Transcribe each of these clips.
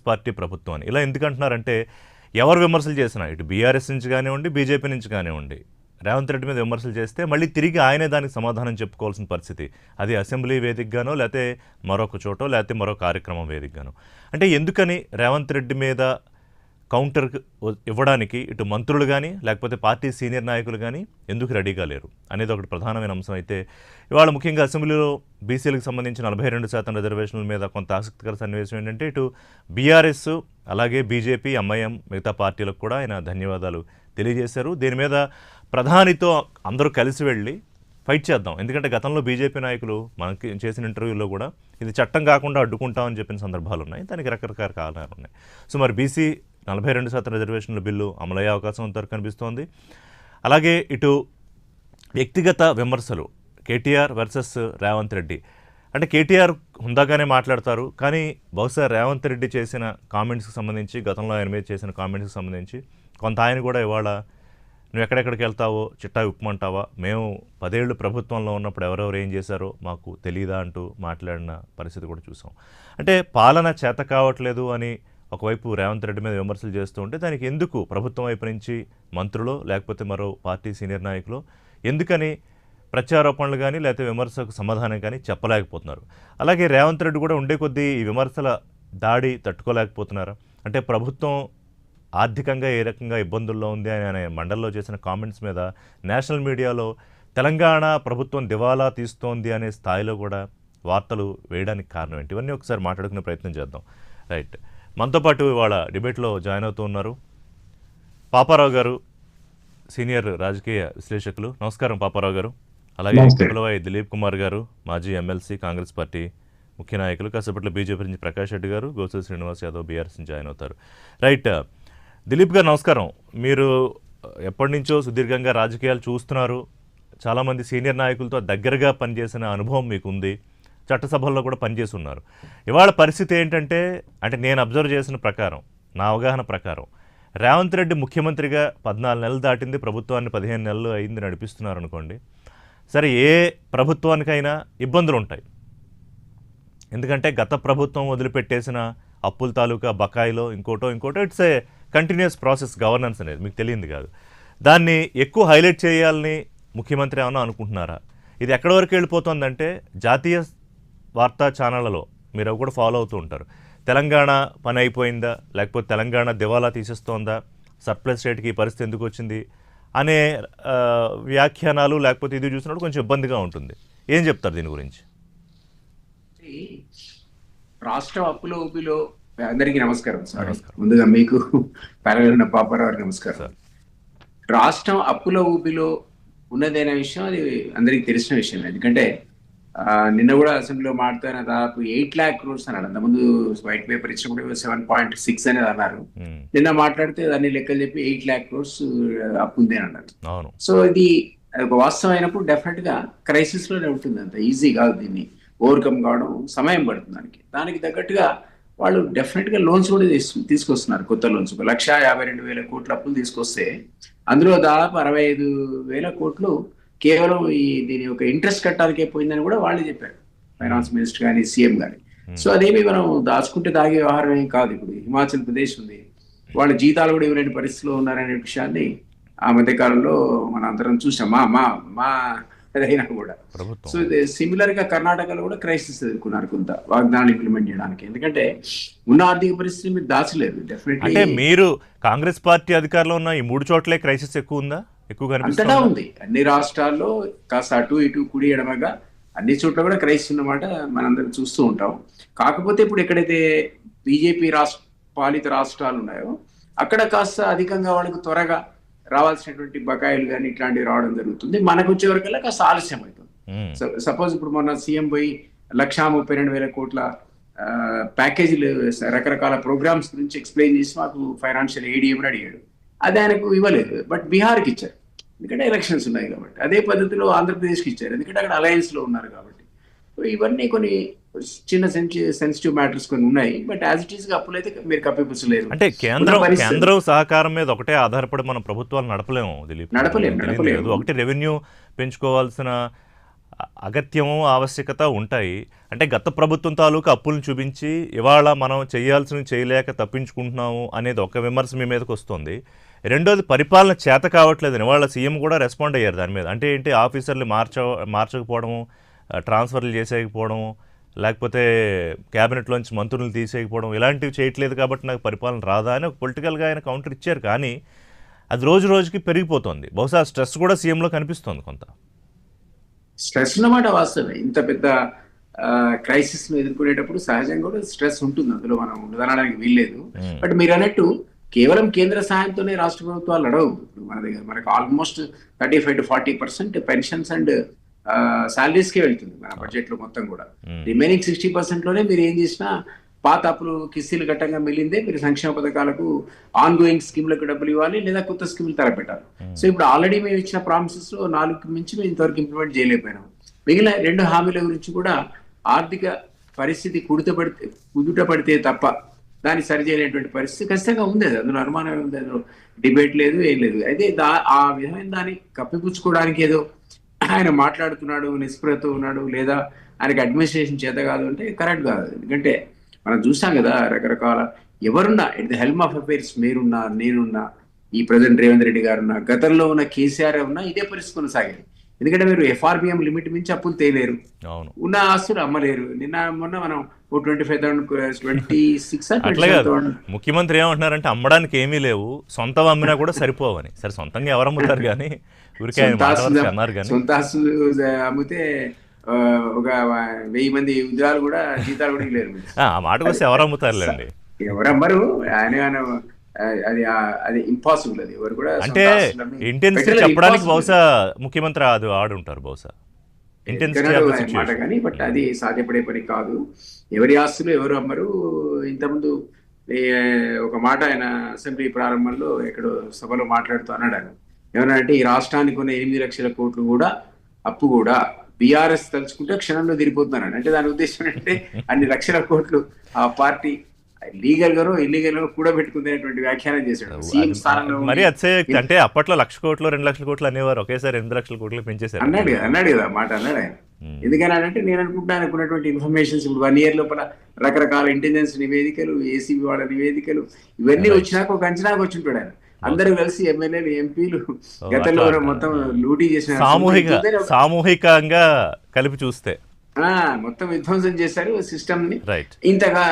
Party ప్రభుత్వం అని. ఇలా ఎందుకంటున్నారంటే ఎవరు విమర్శలు చేసినా ఇటు బీఆర్ఎస్ నుంచి కానివ్వండి, బీజేపీ నుంచి కానివ్వండి, రేవంత్ రెడ్డి మీద విమర్శలు చేస్తే మళ్ళీ తిరిగి ఆయనే దానికి సమాధానం చెప్పుకోవాల్సిన పరిస్థితి. అది అసెంబ్లీ వేదికగానో, లేకపోతే మరొక చోటో, లేకపోతే మరో కార్యక్రమం వేదికగానో. అంటే ఎందుకని రేవంత్ రెడ్డి మీద కౌంటర్ ఇవ్వడానికి ఇటు మంత్రులు కానీ, లేకపోతే పార్టీ సీనియర్ నాయకులు కానీ ఎందుకు రెడీగా లేరు అనేది ఒకటి ప్రధానమైన అంశం. అయితే ఇవాళ ముఖ్యంగా అసెంబ్లీలో బీసీలకు సంబంధించి 42% రిజర్వేషన్ల మీద కొంత ఆసక్తికర సన్నివేశం ఏంటంటే ఇటు బీఆర్ఎస్, అలాగే బీజేపీ, ఎంఐఎం మిగతా పార్టీలకు కూడా ఆయన ధన్యవాదాలు తెలియజేశారు. దీని మీద ప్రధానితో అందరూ కలిసి వెళ్ళి ఫైట్ చేద్దాం, ఎందుకంటే గతంలో బీజేపీ నాయకులు మనకి చేసిన ఇంటర్వ్యూలో కూడా ఇది చట్టం కాకుండా అడ్డుకుంటామని చెప్పిన సందర్భాలు ఉన్నాయి. దానికి రకరకాల కారణాలు ఉన్నాయి. సో మరి బీసీ 42% రిజర్వేషన్ల బిల్లు అమలయ్యే అవకాశం అంతవరకు కనిపిస్తోంది. అలాగే ఇటు వ్యక్తిగత విమర్శలు కేటీఆర్ వర్సెస్ రేవంత్ రెడ్డి. అంటే కేటీఆర్ హుందాగానే మాట్లాడతారు, కానీ బహుశా రేవంత్ రెడ్డి చేసిన కామెంట్స్కి సంబంధించి, గతంలో ఆయన మీద చేసిన కామెంట్స్కి సంబంధించి కొంత ఆయన కూడా ఇవాళ నువ్వు ఎక్కడెక్కడికి వెళ్తావో చిట్టా విప్పమంటావా, మేము 10 ఏళ్ళు ప్రభుత్వంలో ఉన్నప్పుడు ఎవరెవరు ఏం చేశారో మాకు తెలీదా అంటూ మాట్లాడిన పరిస్థితి కూడా చూసాం. అంటే పాలన చేత కావట్లేదు అని ఒకవైపు రేవంత్ రెడ్డి మీద విమర్శలు చేస్తూ ఉంటే దానికి ఎందుకు ప్రభుత్వం వైపు నుంచి మంత్రులు, లేకపోతే మరో పార్టీ సీనియర్ నాయకులు ఎందుకని ప్రత్యారోపణలు కానీ లేకపోతే విమర్శకు సమాధానం కానీ చెప్పలేకపోతున్నారు? అలాగే రేవంత్ రెడ్డి కూడా ఉండే కొద్దీ ఈ విమర్శల దాడి తట్టుకోలేకపోతున్నారు. అంటే ప్రభుత్వం ఆర్థికంగా ఏ రకంగా ఇబ్బందుల్లో ఉంది అని ఆయన మండలిలో చేసిన కామెంట్స్ మీద నేషనల్ మీడియాలో తెలంగాణ ప్రభుత్వం దివాలా తీస్తోంది అనే స్థాయిలో కూడా వార్తలు వేయడానికి కారణం ఏంటి? ఇవన్నీ ఒకసారి మాట్లాడుకునే ప్రయత్నం చేద్దాం. రైట్, మనతో పాటు ఇవాళ డిబేట్లో జాయిన్ అవుతూ ఉన్నారు పాపారావు గారు, సీనియర్ రాజకీయ విశ్లేషకులు. నమస్కారం పాపారావు గారు. అలాగే కులవాయి దిలీప్ కుమార్ గారు, మాజీ ఎమ్మెల్సీ, కాంగ్రెస్ పార్టీ ముఖ్య నాయకులు. కాసేపట్లో బీజేపీ నుంచి ప్రకాష్ రెడ్డి గారు, గోసూరి శ్రీనివాస్ యాదవ్ బీఆర్ఎస్ నుంచి జాయిన్ అవుతారు. రైట్, దిలీప్ గారు నమస్కారం. మీరు ఎప్పటి నుంచో సుదీర్ఘంగా రాజకీయాలు చూస్తున్నారు, చాలామంది సీనియర్ నాయకులతో దగ్గరగా పనిచేసిన అనుభవం మీకు ఉంది, చట్టసభల్లో కూడా పనిచేసి ఉన్నారు. ఇవాళ పరిస్థితి ఏంటంటే, అంటే నేను అబ్జర్వ్ చేసిన ప్రకారం, నా అవగాహన ప్రకారం, రేవంత్ రెడ్డి ముఖ్యమంత్రిగా 14 నెలలు దాటింది, ప్రభుత్వాన్ని 15 నెలలు అయింది నడిపిస్తున్నారు అనుకోండి. సరే, ఏ ప్రభుత్వానికైనా ఇబ్బందులు ఉంటాయి, ఎందుకంటే గత ప్రభుత్వం వదిలిపెట్టేసిన అప్పుల తాలూకా బకాయిలో ఇంకోటో it's a continuous process. Governance అనేది మీకు తెలియంది కాదు. దాన్ని ఎక్కువ హైలైట్ చేయాలని ముఖ్యమంత్రి ఏమన్నా అనుకుంటున్నారా? ఇది ఎక్కడి వరకు వెళ్ళిపోతుందంటే, జాతీయ వార్తా ఛానళ్లలో మీరు అవి కూడా ఫాలో అవుతూ ఉంటారు. తెలంగాణ పని అయిపోయిందా, లేకపోతే తెలంగాణ దివాలా తీసేస్తోందా, సర్ప్లస్ రేట్కి ఈ పరిస్థితి ఎందుకు వచ్చింది అనే వ్యాఖ్యానాలు, లేకపోతే ఇది చూసినప్పుడు కొంచెం ఇబ్బందిగా ఉంటుంది. ఏం చెప్తారు దీని గురించి? రాష్ట్ర అప్పుల ఊపిలో అందరికీ నమస్కారం సార్. ముందుగా మీకు ప్యానెల్ ఉన్న పాపారావు నమస్కారం. రాష్ట్రం అప్పుల ఊపిలో ఉన్నదైన విషయం అది అందరికీ తెలిసిన విషయం. ఎందుకంటే నిన్న కూడా అసెంబ్లీలో మాట్లాడిన దాదాపు 8 lakh crores అన్నాడు. అంతకుముందు వైట్ పేపర్ ఇచ్చినప్పుడు 7.6 అనేది అన్నారు. నిన్న మాట్లాడితే దాన్ని లెక్కలు చెప్పి 8 lakh crores అప్పు ఉంది అని అన్నారు. సో ఇది ఒక వాస్తవం అయినప్పుడు డెఫినెట్ గా క్రైసిస్ లోనే ఉంటుంది. అంత ఈజీ కాదు దీన్ని ఓవర్కమ్ కావడం, సమయం పడుతుంది. దానికి తగ్గట్టుగా వాళ్ళు డెఫినెట్ గా లోన్స్ కూడా తీసుకొస్తున్నారు. కొత్త లోన్స్ 1,52,000 కోట్ల అప్పులు తీసుకొస్తే అందులో దాదాపు 65,000 కోట్లు కేవలం దీని ఒక ఇంట్రెస్ట్ కట్టాలకే పోయిందని కూడా వాళ్ళే చెప్పారు, ఫైనాన్స్ మినిస్టర్ కానీ సీఎం కానీ. సో అదేమి మనం దాచుకుంటే తాగే వ్యవహారం ఏం కాదు. ఇప్పుడు హిమాచల్ ప్రదేశ్ ఉంది, వాళ్ళ జీతాలు కూడా ఇవ్వలేని పరిస్థితిలో ఉన్నారనే విషయాన్ని ఆ మధ్య కాలంలో మన అందరం చూసాం. మా అదైనా కూడా. సో సిమిలర్ గా కర్ణాటకలో కూడా క్రైసిస్ ఎదుర్కొన్నారు కొంత వాగ్దానాలు ఇంప్లిమెంట్ చేయడానికి. ఎందుకంటే ఉన్న ఆర్థిక పరిస్థితి మీరు దాచలేదు. డెఫినెట్లీ అంటే మీరు కాంగ్రెస్ పార్టీ అధికారంలో ఉన్న ఈ 3 చోట్లే క్రైసిస్ ఎక్కువ ఉందా? అంతటా ఉంది. అన్ని రాష్ట్రాల్లో కాస్త అటు ఇటు కుడి ఎడమగా అన్ని చోట్ల కూడా క్రైసిస్ ఉన్నమాట మనందరం చూస్తూ ఉంటాం. కాకపోతే ఇప్పుడు ఎక్కడైతే బీజేపీ పాలిత రాష్ట్రాలు ఉన్నాయో అక్కడ కాస్త అధికంగా వాళ్ళకు త్వరగా రావాల్సినటువంటి బకాయిలు కానీ ఇట్లాంటివి రావడం జరుగుతుంది. మనకు వచ్చే వరకల్లా కాస్త ఆలస్యం అవుతుంది. సపోజ్ ఇప్పుడు మొన్న సీఎం పోయి 1,32,000 కోట్ల ప్యాకేజీలు రకరకాల ప్రోగ్రామ్స్ గురించి ఎక్స్ప్లెయిన్ చేసి మాకు ఫైనాన్షియల్ ఎయిడ్ ఇవ్వమని అడిగాడు. అది ఆయనకు ఇవ్వలేదు, బట్ బీహార్కి ఇచ్చారు, ఎందుకంటే ఎలక్షన్స్ ఉన్నాయి కాబట్టి. అదే పద్ధతిలో ఆంధ్రప్రదేశ్కి ఇచ్చారు, ఎందుకంటే అక్కడ అలయన్స్ లో ఉన్నారు కాబట్టి. ఇవన్నీ కొన్ని చిన్న సెన్సిటివ్ మ్యాటర్స్ కొన్ని ఉన్నాయి. బట్ యాజ్ ఇట్ ఈస్ గా అప్పులైతే మీరు కప్పిపుచ్చలేరు. అంటే కేంద్రం సహకారం మీద ఒకటే ఆధారపడి మనం ప్రభుత్వాలు నడపలేము దిలీప్. నడపలేము. ఒకటి రెవెన్యూ పెంచుకోవాల్సిన అగత్యము ఆవశ్యకత ఉంటాయి. అంటే గత ప్రభుత్వం తాలూకు అప్పులను చూపించి ఇవాళ మనం చేయాల్సినవి చేయలేక తప్పించుకుంటున్నాము అనేది ఒక విమర్శ మీ మీదకి వస్తుంది. రెండోది పరిపాలన చేత కావట్లేదని వాళ్ళ సీఎం కూడా రెస్పాండ్ అయ్యారు దాని మీద. అంటే ఏంటి, ఆఫీసర్లు మార్చకపోవడము, ట్రాన్స్ఫర్లు చేసేయకపోవడము, లేకపోతే క్యాబినెట్లోంచి మంత్రులు తీసేయకపోవడం, ఇలాంటివి చేయట్లేదు కాబట్టి నాకు పరిపాలన రాదా అని ఒక పొలిటికల్గా ఆయన కౌంటర్ ఇచ్చారు. కానీ అది రోజు రోజుకి పెరిగిపోతుంది. బహుశా స్ట్రెస్ కూడా సీఎంలో కనిపిస్తుంది కొంత. స్ట్రెస్ ఉన్నమాట వాస్తవమే. ఇంత పెద్ద క్రైసిస్ ను ఎదుర్కొనేటప్పుడు సహజంగా కూడా స్ట్రెస్ ఉంటుంది, అందులో మనం ఉండదనడానికి వీల్లేదు. బట్ మీరు అన్నట్టు కేవలం కేంద్ర సహాయంతోనే రాష్ట్ర ప్రభుత్వాలు నడవు. మన దగ్గర మనకు almost 35 to 40% pensions and salaries కే వెళ్తుంది మన బడ్జెట్ లో మొత్తం కూడా. రిమైనింగ్ 60% లోనే మీరు ఏం చేసినా పాత అప్పులు కిస్తీలు ఘట్టంగా మిగిలిందే మీరు సంక్షేమ పథకాలకు ఆన్ గోయింగ్ స్కీమ్లకు డబ్బులు ఇవ్వాలి, లేదా కొత్త స్కీములు తలపెట్టాలి. సో ఇప్పుడు ఆల్రెడీ మేము ఇచ్చిన ప్రామిసెస్ లో 4 మించి మేము ఇంతవరకు ఇంప్లిమెంట్ చేయలేకపోయినాం. మిగిలిన 2 హామీల గురించి కూడా ఆర్థిక పరిస్థితి కుదుట పడితే తప్ప దాన్ని సరిచేయలేటువంటి పరిస్థితి ఖచ్చితంగా ఉంది. అందులో అనుమానం ఉంది, అందులో డిబేట్ లేదు, ఏం లేదు. అయితే ఆ విధమైన దాన్ని కప్పిపుచ్చుకోవడానికి ఏదో ఆయన మాట్లాడుతున్నాడు, నిస్పృహతో ఉన్నాడు, లేదా ఆయనకి అడ్మినిస్ట్రేషన్ చేత కాదు అంటే కరెక్ట్ కాదు. ఎందుకంటే మనం చూసాం కదా, రకరకాల ఎవరున్నా at the helm of affairs మీరున్నా, నేనున్నా, ఈ ప్రెసిడెంట్ రేవంత్ రెడ్డి గారు ఉన్నా, గతంలో ఉన్న కేసీఆర్ ఉన్నా ఇదే పరిస్థితి కొనసాగేది. ఎందుకంటే మీరు FRBM లిమిట్ మించి అప్పులు తేలేరు, ఉన్న ఆస్తులు అమ్మలేరు. మొన్న మనం 26 ముఖ్యమంత్రి ఏమంటున్నారంటే అమ్మడానికి ఏమీ లేవు, సొంతం అమ్మినా కూడా సరిపోవని. సరే సొంతంగా ఎవరు అమ్ముతారు కానీ సొంత ఆస్తులు అమ్మితే ఒక 1000 మంది ఉద్యోగాలు కూడా జీతాలు కూడా లేరు. ఆ మాటకు వస్తే ఎవరు అమ్ముతారులేండి, ఎవరమ్మరు. ఆయన అది ఇంపాసిబుల్. అది ఎవరు కూడా అంటే ఇంటెన్సిటీ చెప్పడానికి బహుశా ముఖ్యమంత్రి అది ఆడుంటారు బహుశా మాట కానీ, బట్ అది సాధ్యపడే పని కాదు. ఎవరి ఆస్తులు ఎవరు అమ్మరు. ఇంతకుముందు ఒక మాట ఆయన అసెంబ్లీ ప్రారంభంలో ఎక్కడో సభలో మాట్లాడుతూ అన్నాడు. ఆయన ఏమన్నాడంటే, ఈ రాష్ట్రానికి ఉన్న 8 లక్షల కోట్లు కూడా అప్పు కూడా బీఆర్ఎస్ తలుచుకుంటే క్షణంలో తిరిగిపోతున్నాడు. అంటే దాని ఉద్దేశం అంటే అన్ని లక్షల కోట్లు ఆ పార్టీ లీగల్ గానో ఇల్లీగల్ గానో కూడా పెట్టుకునేటువంటి వ్యాఖ్యానం చేశాడు సీఎం స్థానంలో. మరి అతిశయోక్తి. అంటే అప్పట్లో 1,00,000 కోట్లు 2,00,000 కోట్లు అనేవారు, ఒకేసారి 8 లక్షల కోట్లు పెంచేశారు అన్నాడు కదా మాట అన్నాడు ఆయన. ఎందుకని అంటే నేను అనుకుంటున్నాను అనుకున్నటువంటి ఇన్ఫర్మేషన్స్ ఇప్పుడు 1 year లోపల రకరకాల ఇంటెలిజెన్స్ నివేదికలు, ఏసీబీ వాళ్ళ నివేదికలు ఇవన్నీ వచ్చినాక ఒక అంచనాకు వచ్చి ఉంటాడు ఆయన. అందరూ కలిసి ఎమ్మెల్యేలు, ఎంపీలు గతంలో మొత్తం లూటీ చేసిన సామూహికంగా కలిపి చూస్తే మొత్తం విధ్వంసం చేశారు సిస్టమ్ ని. ఇంతగా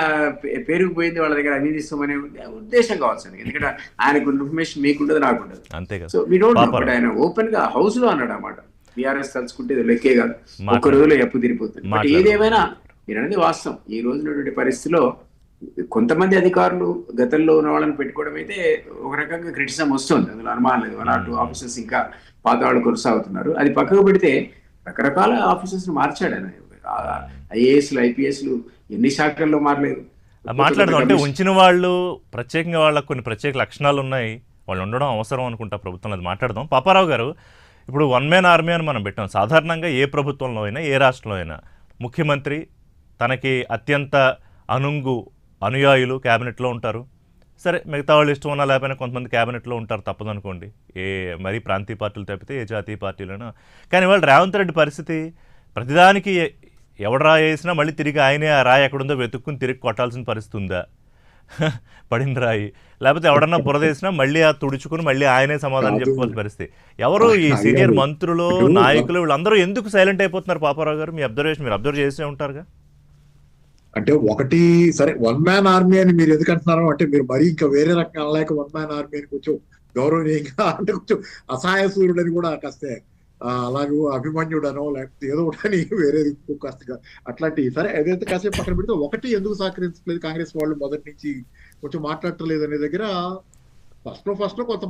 పెరిగిపోయింది వాళ్ళ దగ్గర అవినీతిస్తామనే ఉద్దేశం కావచ్చు. ఎందుకంటే ఆయనకు ఇన్ఫర్మేషన్ మీకుండదు, నాకుండదు. So we don't know. But ఆయన ఓపెన్ గా హౌస్ లో అన్నాడు అన్నమాట, బీఆర్ఎస్ తలుచుకుంటే లెక్కే కాదు, ఒక్క రోజులో ఎప్పు తిరిగిపోతుంది. బట్ ఏదేమైనా మీరు అనేది వాస్తవం. ఈ రోజునటువంటి పరిస్థితిలో కొంతమంది అధికారులు గతంలో ఉన్న వాళ్ళని పెట్టుకోవడం అయితే ఒక రకంగా క్రిటిసిజం వస్తుంది, అందులో అనుమానం లేదు. 1 or 2 ఆఫీసర్స్ ఇంకా పాత వాళ్ళు కొనసాగుతున్నారు. అది పక్కకు పెడితే రకరకాల ఆఫీసర్స్ మార్చాడు ఆయన. IASలు, IPSలు ఎన్ని శాఖల్లో మారలేదు. మాట్లాడదాం. అంటే ఉంచిన వాళ్ళు ప్రత్యేకంగా వాళ్ళకు కొన్ని ప్రత్యేక లక్షణాలు ఉన్నాయి, వాళ్ళు ఉండడం అవసరం అనుకుంటా ప్రభుత్వంలో. అది మాట్లాడదాం. పాపారావు గారు, ఇప్పుడు 1 man army అని మనం పెట్టాం. సాధారణంగా ఏ ప్రభుత్వంలో అయినా, ఏ రాష్ట్రంలో అయినా ముఖ్యమంత్రి తనకి అత్యంత అనుయాయులు క్యాబినెట్లో ఉంటారు. సరే మిగతా వాళ్ళు ఇష్టం ఉన్నా లేకపోయినా కొంతమంది క్యాబినెట్లో ఉంటారు, తప్పదనుకోండి. మరీ ప్రాంతీయ పార్టీలు తప్పితే ఏ జాతీయ పార్టీలైనా. కానీ వాళ్ళు రేవంత్ రెడ్డి పరిస్థితి ప్రతిదానికి ఎవడు రాయి వేసినా మళ్ళీ తిరిగి ఆయనే ఆ రాయి ఎక్కడుందో వెతుక్కుని తిరిగి కొట్టాల్సిన పరిస్థితి ఉందా? పడింది రాయి, లేకపోతే ఎవడన్నా బురదేసినా మళ్ళీ ఆ తుడుచుకుని మళ్ళీ ఆయనే సమాధానం చెప్పుకోవాల్సిన పరిస్థితి. ఎవరు ఈ సీనియర్ మంత్రులు, నాయకులు వీళ్ళందరూ ఎందుకు సైలెంట్ అయిపోతున్నారు? పాపారావు గారు, మీ అబ్జర్వేషన్, మీరు అబ్జర్వ్ చేసే ఉంటారుగా. అంటే ఒకటి, సరే 1 man army అని మీరు ఎందుకంటున్నారు అంటే, మీరు మరీ ఇంకా వేరే రకంగా అనలేక 1 man army అని కొంచెం గౌరవనీయంగా, అంటే కొంచెం అసహాయ సూర్యుడని కూడా కాస్తే అలాగే అభిమన్యుడనో లేకపోతే ఏదో ఒకటి వేరేది కాస్త అట్లాంటి. సరే అదైతే కాసేపు పక్కన పెడితే, ఒకటి ఎందుకు సహకరించలేదు కాంగ్రెస్ వాళ్ళు మొదటి నుంచి కొంచెం మాట్లాడటలేదు అనే దగ్గర ఫస్ట్ లో కొంత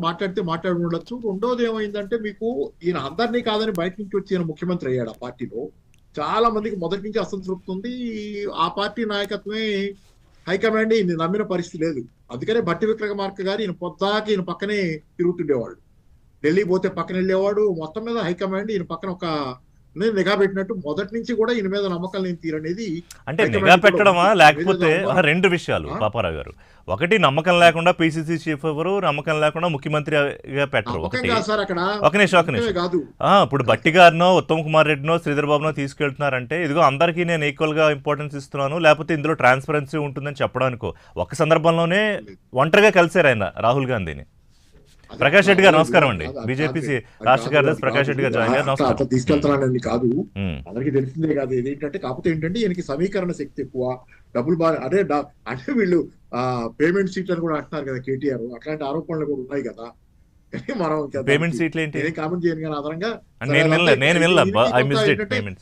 మాట్లాడి ఉండొచ్చు. రెండోది ఏమైందంటే, మీకు ఈయన అందరినీ కాదని బయట నుంచి వచ్చి ఈయన ముఖ్యమంత్రి అయ్యాడు. ఆ పార్టీలో చాలా మందికి మొదటి నుంచి అసంతృప్తి ఉంది. ఆ పార్టీ నాయకత్వమే హైకమాండ్ ఈయన నమ్మిన పరిస్థితి లేదు. అందుకనే భట్టి విక్రమార్క గారు ఈయన పొద్దాకి ఈయన పక్కనే తిరుగుతుండేవాళ్ళు. ఢిల్లీ పోతే పక్కన వెళ్ళేవాడు. మొత్తం మీద హైకమాండ్ ఈయన పక్కన ఒక నేను నిఘా పెట్టినట్టు మొదటి నుంచి కూడా ఈయన మీద నమ్మకం లేని తీరనేది అంటే నిఘా పెట్టడమా లేకపోతే రెండు విషయాలు పాపారావు గారు. ఒకటి నమ్మకం లేకుండా పిసిసి చీఫ్ ఎవరు, నమ్మకం లేకుండా ముఖ్యమంత్రిగా పెట్టరు. ఒకటి ఒక నిమిషం ఇప్పుడు బట్టి గారినో ఉత్తమ్ కుమార్ రెడ్డినో శ్రీధర్ బాబునో తీసుకెళ్తున్నారంటే ఇదిగో అందరికీ నేను ఈక్వల్ గా ఇంపార్టెన్స్ ఇస్తున్నాను, లేకపోతే ఇందులో ట్రాన్స్పరెన్సీ ఉంటుందని చెప్పడానికో ఒక సందర్భంలోనే ఒంటరిగా కలిశారు ఆయన రాహుల్ గాంధీని. ప్రకాష్ రెడ్డి గారు నమస్కారం అండి, బీజేపీ రాష్ట్ర కార్యదర్శి ప్రకాష్ రెడ్డి గారు జాయిన్ గారు అట్లా తీసుకెళ్తున్నానని కాదు, అందరికీ తెలిసిందే కాదు. ఏంటంటే కాకపోతే ఏంటంటే ఈయనకి సమీకరణ శక్తి ఎక్కువ, డబ్బులు బాగా అంటే వీళ్ళు పేమెంట్ సీట్ అని కూడా అంటున్నారు కదా కేటీఆర్, అట్లాంటి ఆరోపణలు కూడా ఉన్నాయి కదా. మనం పేమెంట్ సీట్లు ఏంటి కామెంట్ చేయను కానీ ఆధారంగా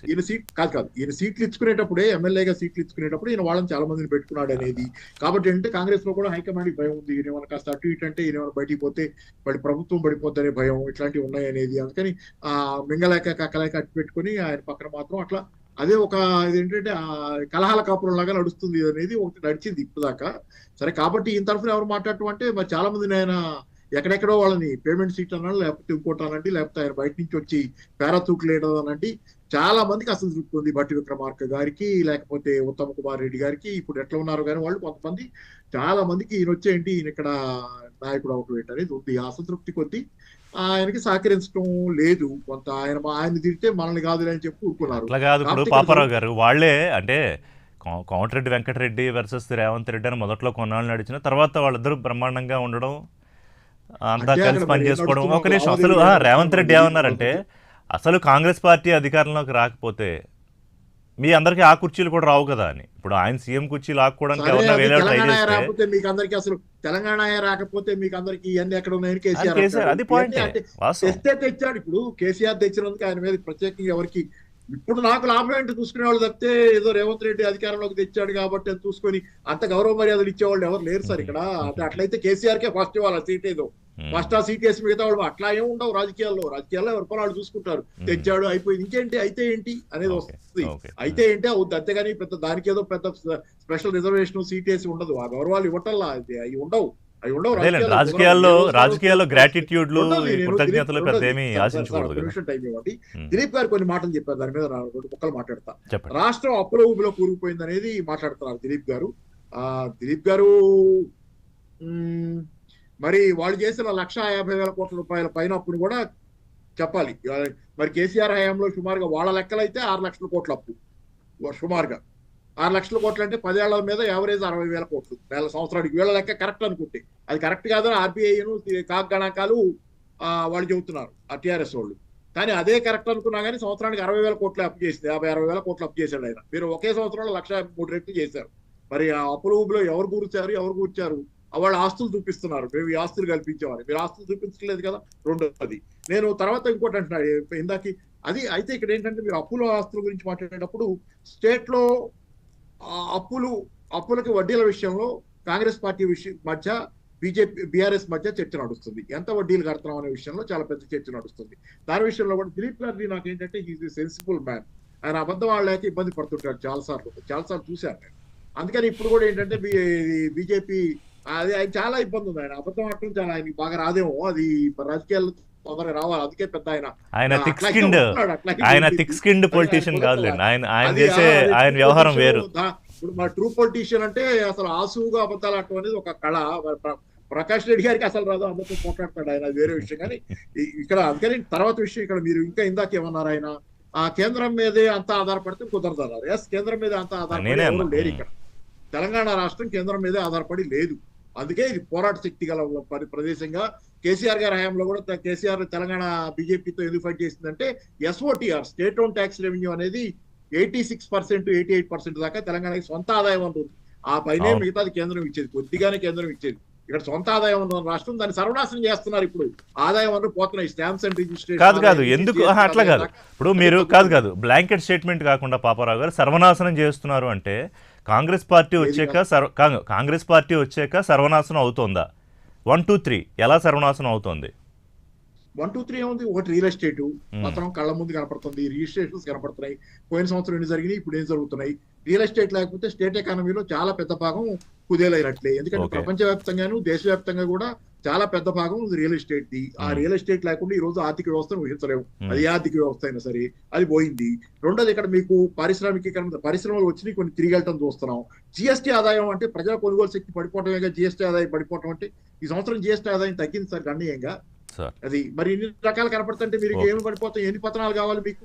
ఈయన సీట్ కాదు ఈయన సీట్లు ఇచ్చుకునేటప్పుడే ఎమ్మెల్యేగా సీట్లు ఇచ్చుకునేటప్పుడు ఈయన వాళ్ళని చాలా మందిని పెట్టుకున్నాడు అనేది. కాబట్టి ఏంటంటే కాంగ్రెస్ లో కూడా హైకమాండ్ భయం ఉంది, ఈయన ఏమైనా కాస్త అటు ఇటు అంటే ఈయన బయటికి పోతే వాడి ప్రభుత్వం పడిపోద్దనే భయం, ఇట్లాంటివి ఉన్నాయి అనేది. అందుకని మింగలేక కక్కలేక అట్టు పెట్టుకుని ఆయన పక్కన మాత్రం అట్లా అదే ఒక ఇదేంటంటే కలహాల కాపురం లాగా నడుస్తుంది అనేది ఒకటి నడిచింది ఇప్పుడు దాకా. సరే కాబట్టి ఈయన తరఫున ఎవరు మాట్లాడటం అంటే మరి చాలా మందిని ఆయన ఎక్కడెక్కడో వాళ్ళని పేమెంట్ సీట్ అన్నాడు, లేకపోతే ఇంకోటి అనండి, లేకపోతే ఆయన బయట నుంచి వచ్చి పారాతూక్ లేయడం అనండి. చాలా మందికి అసంతృప్తి ఉంది, బట్టి విక్రమార్క గారికి, లేకపోతే ఉత్తమ్ కుమార్ రెడ్డి గారికి. ఇప్పుడు ఎట్లా ఉన్నారు కానీ వాళ్ళు కొంతమంది చాలా మందికి ఈయన వచ్చేంటి ఈయన ఇక్కడ నాయకుడు అవటం అనేది ఉంది. అసంతృప్తి కొద్దీ ఆయనకి సహకరించడం లేదు. కొంత ఆయన తిరిగితే మనల్ని కాదులే అని చెప్పి ఊరుకున్నారు. అట్లా కాదు ఇప్పుడు పాపారావు గారు వాళ్ళే అంటే కోమటిరెడ్డి వెంకటరెడ్డి వర్సెస్ రేవంత్ రెడ్డి అని మొదట్లో కొన్నాళ్ళు నడిచిన తర్వాత వాళ్ళిద్దరూ బ్రహ్మాండంగా ఉండడం, అంతా కలిసి పనిచేసుకోవడం. ఒక నిమిషం, అసలు రేవంత్ రెడ్డి ఏమన్నారంటే అసలు కాంగ్రెస్ పార్టీ అధికారంలోకి రాకపోతే మీ అందరికి ఆ కుర్చీలు కూడా రావు కదా అని. ఇప్పుడు ఆయన సీఎం కుర్చీలు ఆకుకోవడానికి ఎవరైనా వేరే ట్రై చేస్తే మీకు అందరికి అసలు తెలంగాణ రాకపోతే మీకు అందరికి ఇవన్నీ ఎక్కడ ఉన్నాయని కేసీఆర్ అది పాయింట్ తెస్తే తెచ్చాడు. ఇప్పుడు కేసీఆర్ తెచ్చినందుకు ఆయన మీద ప్రత్యేకంగా ఎవరికి ఇప్పుడు నాకు లాభం ఏంటి చూసుకునే వాళ్ళు తప్పితే ఏదో రేవంత్ రెడ్డి అధికారంలోకి తెచ్చాడు కాబట్టి అని చూసుకొని అంత గౌరవ మర్యాదలు ఇచ్చేవాళ్ళు ఎవరు లేరు సార్ ఇక్కడ. అంటే అట్లయితే కేసీఆర్ కే ఫస్ట్ ఇవ్వాలి సీట్, ఏదో ఫస్ట్ ఆ సీట్ వేసి మిగతా వాళ్ళు అట్లా ఏమి ఉండవు రాజకీయాల్లో ఎవరి పనులు చూసుకుంటారు. తెచ్చాడు అయిపోయింది, ఇంకేంటి అయితే ఏంటి అనేది వస్తుంది. అయితే ఏంటి అవుద్ది అంతేగాని పెద్ద దానికి ఏదో పెద్ద స్పెషల్ రిజర్వేషన్ సీట్ వేసి ఉండదు. ఆ గౌరవాలు ఇవ్వటల్లా అవి ఉండవు. రాజకీయాల్లో గ్రాటిట్యూడ్లు కృతజ్ఞతలు పెద్ద ఏమీ ఆశించకూడదు. టైం ఇవ్వండి. దిలీప్ గారు కొన్ని మాటలు చెప్పారు, దాని మీద రెండు ముక్కలు మాట్లాడతా. రాష్ట్రం అప్పుల ఊబిలో కూరుకుపోయింది అనేది మాట్లాడుతున్నారు దిలీప్ గారు. మరి వాళ్ళు చేసిన 1,50,000 కోట్ల రూపాయల పైన అప్పును కూడా చెప్పాలి. మరి కేసీఆర్ హయాంలో సుమారుగా వాళ్ళ లెక్కలైతే 6 లక్షల కోట్ల అప్పు, సుమారుగా 6 లక్షల కోట్లు అంటే 10 ఏళ్ల మీద యావరేజ్ 60,000 కోట్లు నెల సంవత్సరానికి. వీళ్ళ లెక్క కరెక్ట్ అనుకుంటే అది కరెక్ట్ కాదని ఆర్బీఐను కాక్ గణాంకాలు వాళ్ళు చెబుతున్నారు ఆ టీఆర్ఎస్ వాళ్ళు. కానీ అదే కరెక్ట్ అనుకున్నా కానీ సంవత్సరానికి 60,000 కోట్లు అప్పు చేసింది, 50-60,000 కోట్లు అప్పు చేశాడు ఆయన. మీరు ఒకే సంవత్సరంలో 1,03 రెట్లు చేశారు. మరి ఆ అప్పుల ఊబిలో ఎవరు కూర్చారు? వాళ్ళ ఆస్తులు చూపిస్తున్నారు, మేము ఈ ఆస్తులు కల్పించేవారు, మీరు ఆస్తులు చూపించలేదు కదా. రెండోది నేను తర్వాత ఇంకోటి అంటున్నాడు ఇందాక అది. అయితే ఇక్కడ ఏంటంటే మీరు అప్పుల ఆస్తుల గురించి మాట్లాడేటప్పుడు స్టేట్ లో అప్పులకి వడ్డీల విషయంలో కాంగ్రెస్ పార్టీ మధ్య బీఆర్ఎస్ మధ్య చర్చ నడుస్తుంది. ఎంత వడ్డీలు కడతాం అనే విషయంలో చాలా పెద్ద చర్చ నడుస్తుంది. దాని విషయంలో కూడా దిలీప్ గారిని నాకు ఏంటంటే ఈజ్ సెన్సిబుల్ మ్యాన్. ఆయన అబద్ధం వాళ్ళకి ఇబ్బంది పడుతుంటాడు చాలాసార్లు చూశాను నేను. అందుకని ఇప్పుడు కూడా ఏంటంటే బీజేపీ అది ఆయన చాలా ఇబ్బంది ఉంది. ఆయన అబద్ధం ఆడటం చాలా ఆయనకి బాగా రాదేమో, అది రాజకీయాలు తొందరగా రావాలి. అందుకే పెద్ద ఆయన థిక్ స్కిన్డ్ పొలిటీషియన్ కాదులేండి, ఆయన వ్యవహారం వేరు. ఇప్పుడు మా ట్రూ పొలిటీషియన్ అంటే అసలు ఆసువుగా అబద్ధాలు ఆడటం అనేది ఒక కళ. ప్రకాష్ రెడ్డి గారికి అసలు రాదు, అందరితో పోట్లాడతాడు ఆయన, అది వేరే విషయం. కానీ ఇక్కడ అందుకని తర్వాత విషయం ఇక్కడ మీరు ఇంకా ఇందాక ఏమన్నారు, ఆయన ఆ కేంద్రం మీదే అంతా ఆధారపడితే కుదరదు అన్నారు. ఎస్, కేంద్రం మీద అంతా ఆధారపడి ఎవరు లేరు ఇక్కడ. తెలంగాణ రాష్ట్రం కేంద్రం మీదే ఆధారపడి లేదు. అందుకే ఇది పోరాట శక్తి గల ప్రదేశంగా కేసీఆర్ గారి హయాంలో కూడా కేసీఆర్ తెలంగాణ బీజేపీతో ఎందుకు ఫైట్ చేసిందంటే ఎస్ఓటీఆర్ స్టేట్ ఓన్ ట్యాక్స్ రెవెన్యూ అనేది 86%, 88% దాకా తెలంగాణకి సొంత ఆదాయం ఉంటుంది. ఆ పైనే మిగతాది కేంద్రం ఇచ్చేది, కొద్దిగానే కేంద్రం ఇచ్చేది. ఇక్కడ సొంత ఆదాయం ఉన్న రాష్ట్రం దాన్ని సర్వనాశనం చేస్తున్నారు. ఇప్పుడు ఆదాయం వనరు పోతున్నాయి, స్టాంప్స్ అండ్ రిజిస్ట్రేషన్ కాదు ఎందుకు అట్లా కాదు. ఇప్పుడు మీరు కాదు బ్లాంకెట్ స్టేట్మెంట్ కాకుండా పాపారావు గారు సర్వనాశనం చేస్తున్నారు అంటే కాంగ్రెస్ పార్టీ వచ్చాక సర్వనాశనం అవుతోందా? 1, 2, 3 ఎలా సర్వనాశనం అవుతోంది? 1, 2, 3 ఏముంది? ఒకటి రియల్ ఎస్టేట్ మాత్రం కళ్ళ ముందు కనపడుతుంది, రిజిస్ట్రేషన్స్ కనపడుతున్నాయి. పోయిన సంవత్సరం ఎన్ని జరిగినాయి, ఇప్పుడు ఏం జరుగుతున్నాయి. రియల్ ఎస్టేట్ లేకపోతే స్టేట్ ఎకానమీలో చాలా పెద్ద భాగం కుదేలైనట్లే. ఎందుకంటే ప్రపంచవ్యాప్తంగాను దేశవ్యాప్తంగా కూడా చాలా పెద్ద భాగం రియల్ ఎస్టేట్ ది. ఆ రియల్ ఎస్టేట్ లేకుండా ఈ రోజు ఆర్థిక వ్యవస్థను ఊహించలేము. అది ఏ ఆర్థిక వ్యవస్థ అయినా సరే అది పోయింది. రెండోది ఇక్కడ మీకు పారిశ్రామికీకరణ, పరిశ్రమలు వచ్చి కొన్ని తిరిగి వెళ్ళటం చూస్తున్నాం. జిఎస్టీ ఆదాయం అంటే ప్రజల కొనుగోలు శక్తి పడిపోవటమేగా జిఎస్టీ ఆదాయం పడిపోవటం అంటే. ఈ సంవత్సరం జిఎస్టీ ఆదాయం తగ్గింది సార్ గణనీయంగా. అది మరి ఇన్ని రకాలు కనపడుతుంటే మీరు ఏమి పడిపోతాయి, ఎన్ని పతనాలు కావాలి మీకు,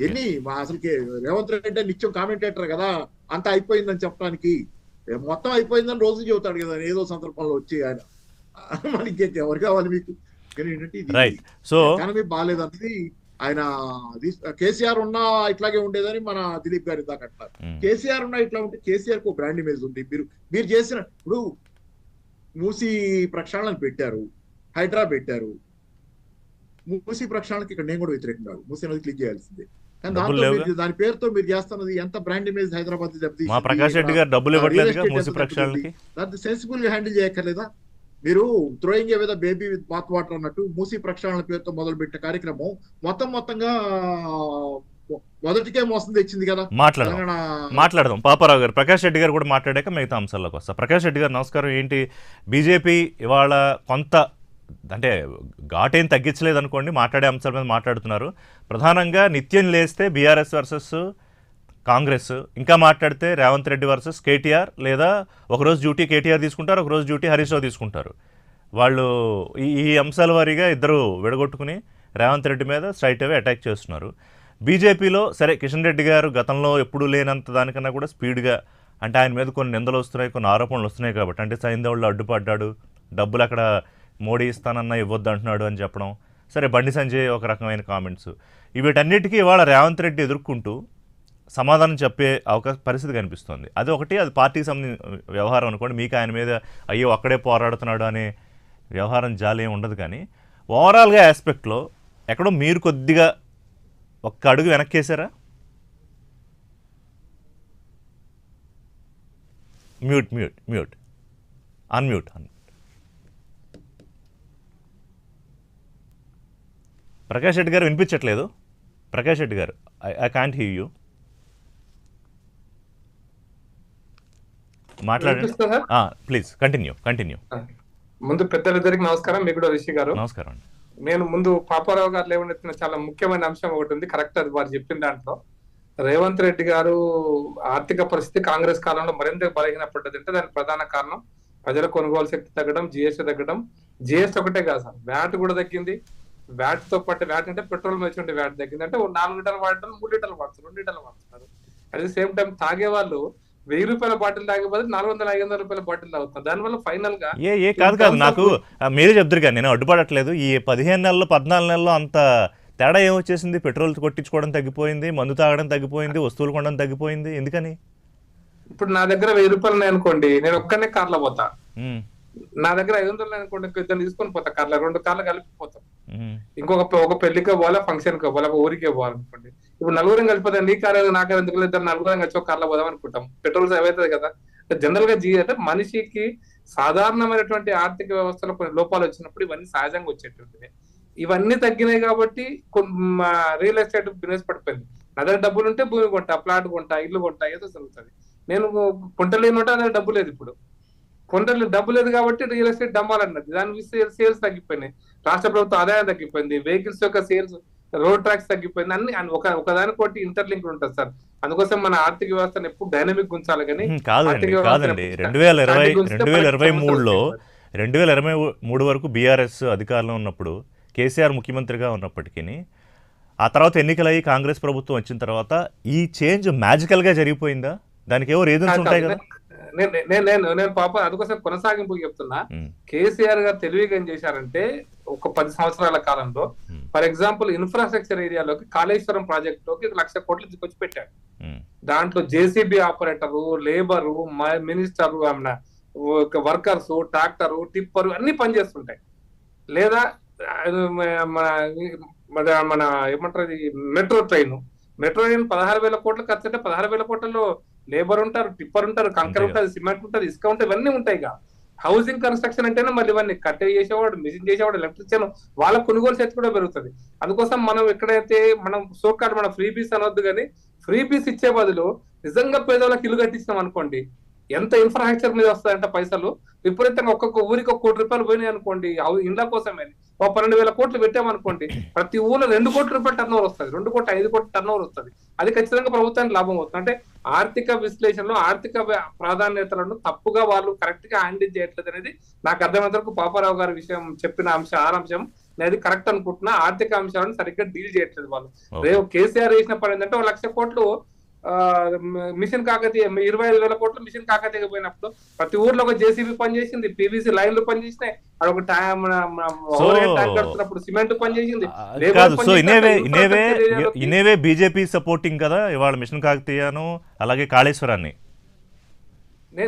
ఎన్ని? అసలుకి రేవంత్ రెడ్డి నిత్యం కామెంటేటర్ కదా, అంతా అయిపోయిందని చెప్పడానికి. మొత్తం అయిపోయిందని రోజు చెబుతాడు కదా ఏదో సందర్భంలో వచ్చి ఆయన. మనకి ఎవరు కావాలి మీకు? ఎకానమీ బాగాలేదన్నది ఆయన. కేసీఆర్ ఉన్నా ఇట్లాగే ఉండేదని మన దిలీప్ గారి దాకా అంటారు. కేసీఆర్ ఉన్నా ఇట్లా ఉంటే కేసీఆర్ కు బ్రాండ్ ఇమేజ్ ఉంది. మీరు చేసిన ఇప్పుడు మూసీ ప్రక్షాళన పెట్టారు, హైడ్రా పెట్టారు. మూసీ ప్రక్షాళనకి ఇక్కడ నేను కూడా వ్యతిరేకం కాదు, మూసీ నది క్లీన్ చేయాల్సిందే. కానీ దాంతో దాని పేరుతో మీరు చేస్తున్నది ఎంత బ్రాండ్ ఇమేజ్ హైదరాబాద్ సెన్సిబుల్ గా హ్యాండిల్ చేయక్కర్లేదా? మీరు throwing away the baby with bath water అన్నట్టు మూసీ ప్రక్షాళన పేరుతో మొదలుపెట్టిన కార్యక్రమం మొత్తంగా మొదటికే మోసం తెచ్చింది కదా. మాట్లాడదాం పాపారావు గారు. ప్రకాష్ రెడ్డి గారు కూడా మాట్లాడాక మిగతా అంశాల్లోకి వస్తా. ప్రకాష్ రెడ్డి గారు నమస్కారం. ఏంటి బీజేపీ ఇవాళ కొంత అంటే ఘాటేం తగ్గించలేదు అనుకోండి, మాట్లాడే అంశాల మీద మాట్లాడుతున్నారు. ప్రధానంగా నిత్యం లేస్తే బీఆర్ఎస్ వర్సెస్ కాంగ్రెస్, ఇంకా మాట్లాడితే రేవంత్ రెడ్డి వర్సెస్ కేటీఆర్, లేదా ఒకరోజు డ్యూటీ కేటీఆర్ తీసుకుంటారు, ఒకరోజు డ్యూటీ హరీష్ రావు తీసుకుంటారు. వాళ్ళు ఈ అంశాల వారీగా ఇద్దరు విడగొట్టుకుని రేవంత్ రెడ్డి మీద స్ట్రైట్ అవే అటాక్ చేస్తున్నారు. బీజేపీలో సరే కిషన్ రెడ్డి గారు గతంలో ఎప్పుడూ లేనంత దానికన్నా కూడా స్పీడ్గా, అంటే ఆయన మీద కొన్ని నిందలు వస్తున్నాయి, కొన్ని ఆరోపణలు వస్తున్నాయి కాబట్టి, అంటే సైంధవుళ్ళు అడ్డుపడ్డాడు, డబ్బులు అక్కడ మోడీ ఇస్తానన్నా ఇవ్వద్దు అంటున్నాడు అని చెప్పడం, సరే బండి సంజయ్ ఒక రకమైన కామెంట్స్, వీటన్నిటికీ ఇవాళ రేవంత్ రెడ్డి ఎదుర్కొంటూ సమాధానం చెప్పే పరిస్థితి కనిపిస్తుంది. అది ఒకటి, అది పార్టీకి సంబంధించిన వ్యవహారం అనుకోండి. మీకు ఆయన మీద అయ్యో అక్కడే పోరాడుతున్నాడు అనే వ్యవహారం జాలి ఏమి ఉండదు. కానీ ఓవరాల్గా ఆస్పెక్ట్లో ఎక్కడో మీరు కొద్దిగా ఒక్క అడుగు వెనక్కేసారా? Mute unmute. ప్రకాష్ రెడ్డి గారు వినిపించట్లేదు. ప్రకాష్ రెడ్డి గారు, ఐ కాంట్ హీర్ యూ. మాట్లాడండి ప్లీజ్. కంటిన్యూ. ముందు పెద్దలిద్దరికి నమస్కారం. మీకు కూడా రిషి గారు నమస్కారం అండి. నేను ముందు పాపారావు గారు లేవనెత్తిన చాలా ముఖ్యమైన అంశం ఒకటి ఉంది, కరెక్ట్. అది వారు చెప్పిన దాంట్లో రేవంత్ రెడ్డి గారు ఆర్థిక పరిస్థితి కాంగ్రెస్ కాలంలో మరింత బలహీనపడ్డది అంటే దానికి ప్రధాన కారణం ప్రజల కొనుగోలు శక్తి తగ్గడం, జిఎస్టీ తగ్గడం. జిఎస్టీ ఒకటే కాదు సార్, వ్యాట్ కూడా తగ్గింది. వ్యాట్ తో పాటు, వ్యాట్ అంటే పెట్రోల్ మీద వచ్చి వ్యాట్ తగ్గింది. అంటే 4 లీటర్లు వాడటం 3 లీటర్లు వాడుతున్నారు, 2 లీటర్లు వాడుతున్నారు. అట్ ది సేమ్ టైం తాగే వాళ్ళు 1000 రూపాయల బాటిల్ తాగే బదులు 400-500 రూపాయల బాటిల్ తాగుతున్నారు. దానివల్ల ఫైనల్ గా కాదు నాకు మీరే చెప్తారు కానీ నేను అడ్డుపడట్లేదు. ఈ 15 నెలలు 14 నెలల్లో అంత తేడా ఏమొచ్చేసింది? పెట్రోల్ కొట్టించుకోవడం తగ్గిపోయింది, మందు తాగడం తగ్గిపోయింది, వస్తువులు కొనడం తగ్గిపోయింది. ఎందుకని? ఇప్పుడు నా దగ్గర 1000 రూపాయలు అనుకోండి, నేను ఒక్కనే కార్లో పోతా. నా దగ్గర 500 అనుకోండి, ఇద్దరు తీసుకొని పోతా కార్లో, 2 కార్లు కలిపిపోతాం. ఒక పెళ్లికే పోవాలా, ఫంక్షన్ కి పోవాలా, ఒక ఊరికే పోవాలనుకోండి. ఇప్పుడు నలుగురం కలిసిపోతాం, నీ కారు నా కారు ఎందుకు లేదు, నలుగురం కలిసి ఒక కార్లో పోదాం అనుకుంటాం. పెట్రోల్ సేవ్ అవుతుంది కదా. జనరల్ గా అంటే మనిషికి సాధారణమైనటువంటి ఆర్థిక వ్యవస్థలో కొన్ని లోపాలు వచ్చినప్పుడు ఇవన్నీ సహజంగా వచ్చేటువంటివి. ఇవన్నీ తగ్గినాయి కాబట్టి రియల్ ఎస్టేట్ బిజినెస్ పడిపోయింది. నా దగ్గర డబ్బులు ఉంటే భూమి కొంటా, ప్లాట్ కొంటా, ఇల్లు కొంటా, ఏదో జరుగుతుంది. నేను కొంటలేనోట అదే డబ్బు లేదు. ఇప్పుడు కొంటలు డబ్బు లేదు కాబట్టి రియల్ ఎస్టేట్ డమ్మాలన్నది. దాని సేల్స్ తగ్గిపోయినాయి, రాష్ట్ర ప్రభుత్వ ఆదాయం తగ్గిపోయింది, వెహికల్స్ యొక్క సేల్స్, రోడ్ ట్రాక్స్ తగ్గిపోయింది. అన్ని ఒకదానికోటి ఇంటర్లింక్ ఉంటుంది సార్. అందుకోసం మన ఆర్థిక వ్యవస్థను ఎప్పుడు డైనమిక్ ఉంచాలి. కానీ కాదండి 2023 వరకు బీఆర్ఎస్ అధికారంలో ఉన్నప్పుడు, కేసీఆర్ ముఖ్యమంత్రిగా ఉన్నప్పటికీ, ఆ తర్వాత ఎన్నికలయ్యి కాంగ్రెస్ ప్రభుత్వం వచ్చిన తర్వాత ఈ చేంజ్ మ్యాజికల్ గా జరిగిపోయిందా? దానికి ఏవో రీజన్స్ ఉంటాయి కదా. నేను పాప అందుకోసం కొనసాగింపు చెప్తున్నా. కేసీఆర్ గారు తెలివిగా ఏం చేశారంటే ఒక 10 సంవత్సరాల కాలంలో, ఫర్ ఎగ్జాంపుల్ ఇన్ఫ్రాస్ట్రక్చర్ ఏరియాలోకి కాళేశ్వరం ప్రాజెక్ట్ లోకి 1 లక్ష కోట్లు తీసుకొచ్చి పెట్టాడు. దాంట్లో JCB operator, labour, minister, workers, tractor, tipper అన్ని పనిచేస్తుంటాయి. లేదా మన ఏమంటారు మెట్రో ట్రైన్ 16,000 కోట్లు ఖర్చు అంటే 16,000 కోట్లలో లేబర్ ఉంటారు, టిప్పర్ ఉంటారు, కంకర్ ఉంటుంది, సిమెంట్ ఉంటుంది, ఇసుక ఉంటుంది, ఇవన్నీ ఉంటాయి. హౌసింగ్ కన్స్ట్రక్షన్ అంటేనే మళ్ళీ ఇవన్నీ కట్టే చేసేవాడు, మిషన్ చేసేవాడు, ఎలక్ట్రిషియన్, వాళ్ళ కొనుగోలు శక్తి కూడా పెరుగుతుంది. అందుకోసం మనం ఎక్కడైతే మనం సోకార్డ్ మన ఫ్రీ పీస్ అనొద్దు, కానీ ఫ్రీ పీస్ ఇచ్చే బదులు నిజంగా పేదవాళ్ళకి ఇల్లు కట్టిస్తాం అనుకోండి, ఎంత ఇన్ఫ్రాస్ట్రక్చర్ మీద వస్తాయంటే పైసలు విపరీతంగా ఒక్కొక్క ఊరికి ₹1 కోటి పోయినాయి అనుకోండి, ఇండ్ల కోసమే 12,000 కోట్లు పెట్టామనుకోండి, ప్రతి ఊళ్ళో ₹2 కోట్ల టర్న్ ఓవర్ వస్తుంది, 2 కోట్ల 5 కోట్ల టర్న్ ఓవర్ వస్తుంది. అది ఖచ్చితంగా ప్రభుత్వానికి లాభం అవుతుంది. అంటే ఆర్థిక విశ్లేషణలో ఆర్థిక ప్రాధాన్యతలను తప్పుగా వాళ్ళు కరెక్ట్ గా హ్యాండిల్ చేయట్లేదు అనేది నాకు అర్థమైనంత వరకు పాపారావు గారి విషయం చెప్పిన అంశం నేను అది కరెక్ట్ అనుకుంటున్నా. ఆర్థిక అంశాలను సరిగ్గా డీల్ చేయట్లేదు వాళ్ళు. రేపు కేసీఆర్ చేసిన పని ఏంటంటే 1,00,000 కోట్లు మిషన్ కాకతీయ 25,000 కోట్లు మిషన్ కాకతీయ పోయినప్పుడు ప్రతి ఊర్లో ఒక జేసీబీ పనిచేసింది, పీవీసీ లైన్లు పనిచేసినాయి, అదొక కడుతున్నప్పుడు సిమెంట్ పనిచేసింది. సో ఇనేవే బీజేపీ సపోర్టింగ్ కదా ఇవాళ మిషన్ కాకతీయను అలాగే కాళేశ్వరాన్ని.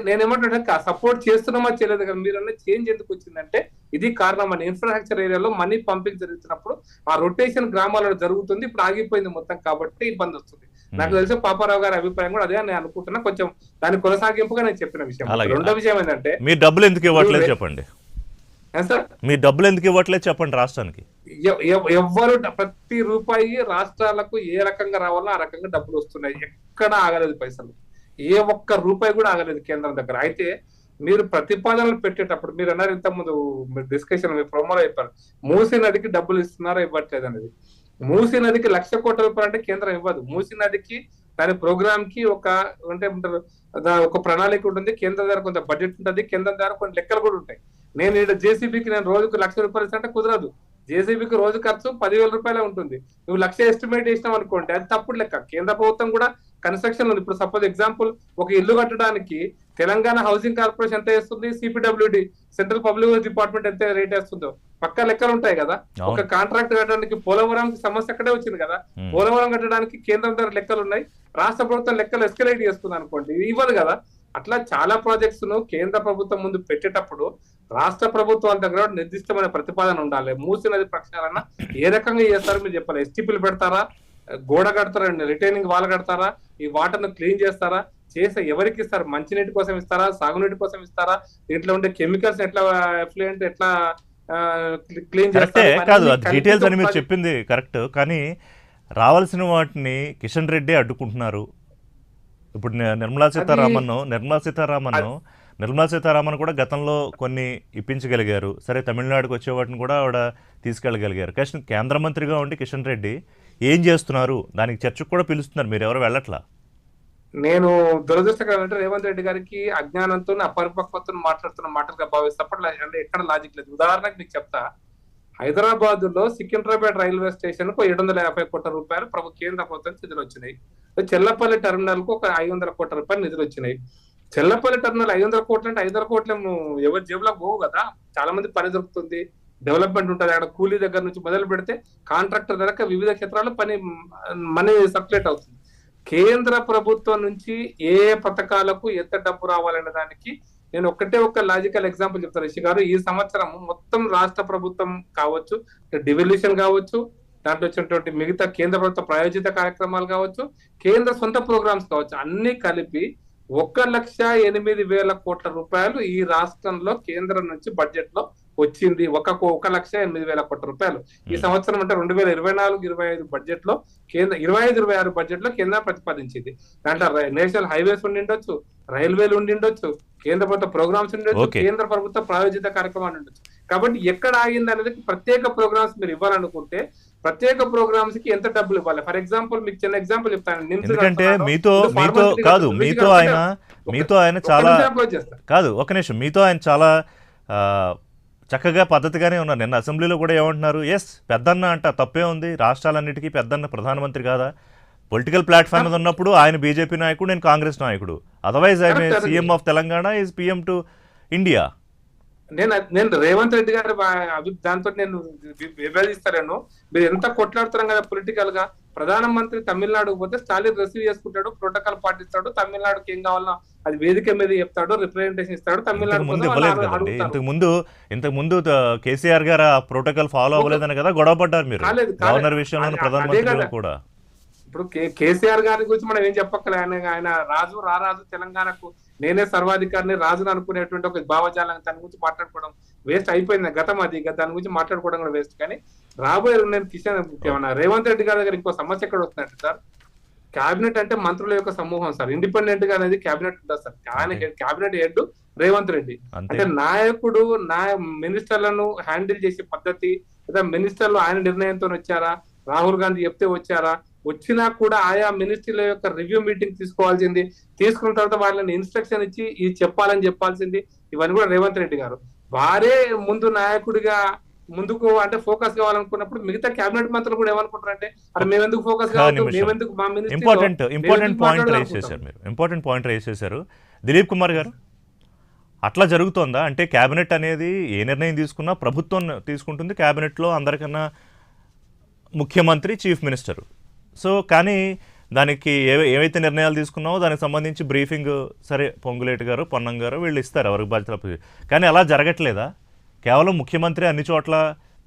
నేనేమంటే సపోర్ట్ చేస్తున్నామా చేయలేదు కదా, మీరు అన్న చేంజ్ ఎందుకు వచ్చిందంటే ఇది కారణం అని. ఇన్ఫ్రాస్ట్రక్చర్ ఏరియాలో మనీ పంపింగ్ జరుగుతున్నప్పుడు ఆ రొటేషన్ గ్రామాలలో జరుగుతుంది, ఇప్పుడు ఆగిపోయింది మొత్తం కాబట్టి ఇబ్బంది వస్తుంది. నాకు తెలిసి పాపారావు గారి అభిప్రాయం కూడా అదే నేను అనుకుంటున్నా. కొంచెం దాని కొనసాగింపుగా నేను చెప్పిన విషయం. రెండో విషయం ఏంటంటే మీరు డబ్బులు ఎందుకు ఇవ్వట్లేదు చెప్పండి, మీ డబ్బులు ఎందుకు ఇవ్వట్లేదు చెప్పండి రాష్ట్రానికి. ఎవ్వరు ప్రతి రూపాయి రాష్ట్రాలకు ఏ రకంగా రావాలో ఆ రకంగా డబ్బులు వస్తున్నాయి, ఎక్కడ ఆగలేదు పైసలు, ఏ ఒక్క రూపాయి కూడా ఆగలేదు కేంద్రం దగ్గర. అయితే మీరు ప్రతిపాదనలు పెట్టేటప్పుడు మీరు అన్నారు ఇంతకుముందు మీరు డిస్కషన్ మీ ప్రోమోలో చెప్పారు, మూసీ నదికి డబ్బులు ఇస్తున్నారా ఇవ్వట్లేదు అనేది. మూసీ నదికి ₹1,00,000 కోట్ల అంటే కేంద్రం ఇవ్వదు. మూసీ నదికి దాని ప్రోగ్రామ్ కి ఒక ప్రణాళిక ఉంటుంది, కేంద్రం దగ్గర కొంత బడ్జెట్ ఉంటుంది, కేంద్రం దగ్గర కొన్ని లెక్కలు కూడా ఉంటాయి. నేను ఇక్కడ జేసీబీకి నేను రోజుకు ₹1,00,000 ఇస్తే కుదరదు. జేసీబీకి రోజు ఖర్చు ₹10,000 ఉంటుంది. నువ్వు 1,00,000 ఎస్టిమేట్ చేసినావు అనుకోండి, అది తప్పుడు లెక్క. కేంద్ర ప్రభుత్వం కూడా కన్స్ట్రక్షన్ ఉంది. ఇప్పుడు సపోజ్ ఎగ్జాంపుల్ ఒక ఇల్లు కట్టడానికి తెలంగాణ హౌసింగ్ కార్పొరేషన్ ఎంత వేస్తుంది, సిపిడబ్ల్యూడి సెంట్రల్ పబ్లిక్ డిపార్ట్మెంట్ ఎంత రేట్ వేస్తుందో పక్క లెక్కలు ఉంటాయి కదా. ఒక కాంట్రాక్ట్ కట్టడానికి పోలవరం సమస్య అక్కడే వచ్చింది కదా, పోలవరం కట్టడానికి కేంద్రం దగ్గర లెక్కలు ఉన్నాయి, రాష్ట్ర ప్రభుత్వం లెక్కలు ఎస్కలేట్ చేస్తుంది అనుకోండి, ఇవ్వదు కదా. అట్లా చాలా ప్రాజెక్ట్స్ ను కేంద్ర ప్రభుత్వం ముందు పెట్టేటప్పుడు రాష్ట్ర ప్రభుత్వాల దగ్గర నిర్దిష్టమైన ప్రతిపాదన ఉండాలి. మూసీ నది ప్రక్షాళన ఏ రకంగా చేస్తారో మీరు చెప్పాలి. ఎస్టీపీలు పెడతారా, గోడ కడతారా, రిటైనింగ్ వాల్ కడతారా, ఈ వాటర్ ను క్లీన్ చేస్తారా, చేస్తే ఎవరికి ఇస్తారు, మంచినీటి కోసం ఇస్తారా, సాగునీటి కోసం ఇస్తారా, దీంట్లో ఉండే కెమికల్స్ ఎట్లా ఎఫ్లూయెంట్ ఎట్లా క్లీన్ చేస్తారు. డీటెయిల్స్ అని మీరు చెప్పింది కరెక్ట్, కానీ రావాల్సిన వాటిని కిషన్ రెడ్డి అడ్డుకుంటున్నారు. ఇప్పుడు నిర్మలా సీతారామన్ కూడా గతంలో కొన్ని ఇప్పించగలిగారు. సరే తమిళనాడుకు వచ్చే వాటిని కూడా ఆవిడ తీసుకెళ్ళగలిగారు. కేంద్ర మంత్రిగా ఉండి కిషన్ రెడ్డి ఏం చేస్తున్నారు, దానికి చర్చకు కూడా పిలుస్తున్నారు, మీరు ఎవరు వెళ్ళట్లా. నేను దురదృష్టకరం అంటే రేవంత్ రెడ్డి గారికి అజ్ఞానంతో అపరిపక్వతతో మాట్లాడుతున్న మాటలుగా భావిస్తప్పుడు అంటే ఎక్కడ లాజిక్ లేదు. ఉదాహరణకు మీకు చెప్తా, హైదరాబాద్ లో సికింద్రాబాద్ రైల్వే స్టేషన్ కు ₹750 కోట్ల కేంద్ర ప్రభుత్వం నిధులు వచ్చినాయి. చెల్లపల్లి టెర్మినల్ కు ఒక ₹500 కోట్ల నిధులు వచ్చినాయి. చెల్లపల్లి టెర్మినల్ 500 కోట్లు అంటే 500 కోట్లు ఎవరి జేబులో పోవు కదా, చాలా మంది పని దొరుకుతుంది, డెవలప్మెంట్ ఉంటుంది. అక్కడ కూలీ దగ్గర నుంచి మొదలు పెడితే కాంట్రాక్టర్ దగ్గర వివిధ క్షేత్రాల్లో మనీ సర్క్యులేట్ అవుతుంది. కేంద్ర ప్రభుత్వం నుంచి ఏ పథకాలకు ఎంత డబ్బు రావాలనే దానికి నేను ఒక్క లాజికల్ ఎగ్జాంపుల్ చెప్తాను రిషి గారు. ఈ సంవత్సరం మొత్తం రాష్ట్ర ప్రభుత్వం కావచ్చు, డివల్యూషన్ కావచ్చు, దాంట్లో వచ్చినటువంటి మిగతా కేంద్ర ప్రభుత్వ ప్రాయోజిత కార్యక్రమాలు కావచ్చు, కేంద్ర సొంత ప్రోగ్రామ్స్ కావచ్చు, అన్ని కలిపి ₹1,08,000 కోట్ల ఈ రాష్ట్రంలో కేంద్రం నుంచి బడ్జెట్ లో వచ్చింది. ₹1,08,000 కోట్ల ఈ సంవత్సరం అంటే 2024-25 బడ్జెట్ లో కేంద్ర 25-26 బడ్జెట్ లో కేంద్రం ప్రతిపాదించింది. దాంట్లో నేషనల్ హైవేస్ ఉండిండొచ్చు, రైల్వేలు ఉండిండొచ్చు, కేంద్ర ప్రభుత్వ ప్రోగ్రామ్స్ ఉండొచ్చు, కేంద్ర ప్రభుత్వ ప్రాయోజిత కార్యక్రమాలు ఉండొచ్చు. కాబట్టి ఎక్కడ ఆగింది అనేది ప్రత్యేక ప్రోగ్రామ్స్ మీరు ఇవ్వాలనుకుంటే ప్రత్యేక ప్రోగ్రామ్స్ కి ఎంత డబ్బులు ఇవ్వాలి. ఫర్ ఎగ్జాంపుల్ మీకు చిన్న ఎగ్జాంపుల్ చెప్తాను. ఎందుకంటే మీతో ఆయన చాలా చక్కగా పద్ధతిగానే ఉన్నారు. నిన్న అసెంబ్లీలో కూడా ఏమంటున్నారు, ఎస్ పెద్దన్న అంట, తప్పే ఉంది, రాష్ట్రాలన్నిటికీ పెద్దన్న ప్రధానమంత్రి కాదా, పొలిటికల్ ప్లాట్ఫామ్ మీద ఉన్నప్పుడు ఆయన బీజేపీ నాయకుడు, నేను కాంగ్రెస్ నాయకుడు, otherwise I CM of Telangana is PM to India. నేను రేవంత్ రెడ్డి గారి దాంతో నేను విభేదిస్తాను. మీరు ఎంత కొట్లాడుతున్నాం కదా పొలిటికల్ గా. ప్రధానమంత్రి తమిళనాడుకు పోతే స్టాలిన్ రిసీవ్ చేసుకుంటాడు, ప్రోటోకాల్ పాటిస్తాడు, తమిళనాడుకి ఏం కావాలన్నా అది వేదిక మీద చెప్తాడు, రిప్రజెంటేషన్ ఇస్తాడు. తమిళనాడు ఇంతకు ముందు కేసీఆర్ గారు ఆ ప్రోటోకాల్ ఫాలో అవ్వలేదని కదా గొడవ పడ్డారు మీరు గవర్నర్ విషయంలో, ప్రధానమంత్రి కూడా. ఇప్పుడు కేసీఆర్ గారి గురించి మనం ఏం చెప్పక్కలే. ఆయన రాజు రారాజు, తెలంగాణకు నేనే సర్వాధికారిని, రాజును అనుకునేటువంటి ఒక భావజాలం, దాని గురించి మాట్లాడుకోవడం వేస్ట్ అయిపోయింది, గతం అది. దాని గురించి మాట్లాడుకోవడం కూడా వేస్ట్. కానీ రాబోయే నేను కిషన్ ఏమన్నా రేవంత్ రెడ్డి గారి దగ్గర ఇంకో సమస్య ఎక్కడ వస్తుందంటే సార్, క్యాబినెట్ అంటే మంత్రుల యొక్క సమూహం సార్. ఇండిపెండెంట్ గా అనేది క్యాబినెట్ ఉంటుంది సార్. ఆయన క్యాబినెట్ హెడ్ రేవంత్ రెడ్డి. అంటే నాయకుడు మినిస్టర్లను హ్యాండిల్ చేసే పద్ధతి, లేదా మినిస్టర్లు ఆయన నిర్ణయంతో వచ్చారా, రాహుల్ గాంధీ చెప్తే వచ్చారా, వచ్చినా కూడా ఆయా మినిస్ట్రీల యొక్క రివ్యూ మీటింగ్ తీసుకోవాల్సింది, తీసుకున్న తర్వాత వాళ్ళని ఇన్స్ట్రక్షన్ ఇచ్చి ఇది చెప్పాల్సింది, ఇవన్నీ కూడా రేవంత్ రెడ్డి గారు. వారే ముందు నాయకుడిగా ముందుకు అంటే ఫోకస్ కావాలనుకున్నప్పుడు మిగతా క్యాబినెట్ మంత్రులు కూడా ఏమనుకుంటారంటే అరే మేమెందుకు ఫోకస్ కావాలి, మేమెందుకు మా ఇంపార్టెంట్ పాయింట్ రైజ్ చేశారు దిలీప్ కుమార్ గారు. అట్లా జరుగుతోందా అంటే క్యాబినెట్ అనేది ఏ నిర్ణయం తీసుకున్నా ప్రభుత్వం తీసుకుంటుంది, క్యాబినెట్లో అందరికన్నా ముఖ్యమంత్రి చీఫ్ మినిస్టర్. సో కానీ దానికి ఏవైతే నిర్ణయాలు తీసుకున్నావో దానికి సంబంధించి బ్రీఫింగ్ సరే పొంగులేటి గారు పొన్నం గారు వీళ్ళు ఇస్తారు ఎవరికి బాధ్యతలు. కానీ అలా జరగట్లేదా? కేవలం ముఖ్యమంత్రి అన్ని చోట్ల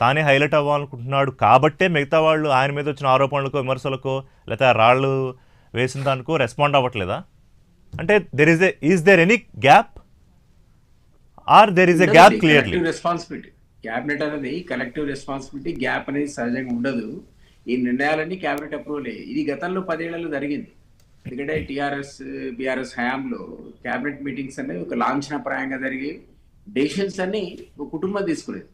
తానే హైలైట్ అవ్వాలనుకుంటున్నాడు కాబట్టే మిగతా వాళ్ళు ఆయన మీద వచ్చిన ఆరోపణలకో విమర్శలకో లేకపోతే రాళ్ళు వేసిన దానికో రెస్పాండ్ అవ్వట్లేదా? అంటే is there any gap or there is a gap clearly? Responsibility cabinet అనేది కలెక్టివ్ రెస్పాన్సిబిలిటీ, గ్యాప్ అనేది సహజంగా ఉండదు. ఈ నిర్ణయాలన్నీ క్యాబినెట్ అప్రూవలే. ఇది గతంలో 10 ఏళ్లలో జరిగింది. ఎందుకంటే బీఆర్ఎస్ హయాంలో క్యాబినెట్ మీటింగ్స్ అనేవి ఒక లాంఛనప్రాయంగా జరిగి డెసిషన్స్ అన్ని ఒక కుటుంబం తీసుకునేది.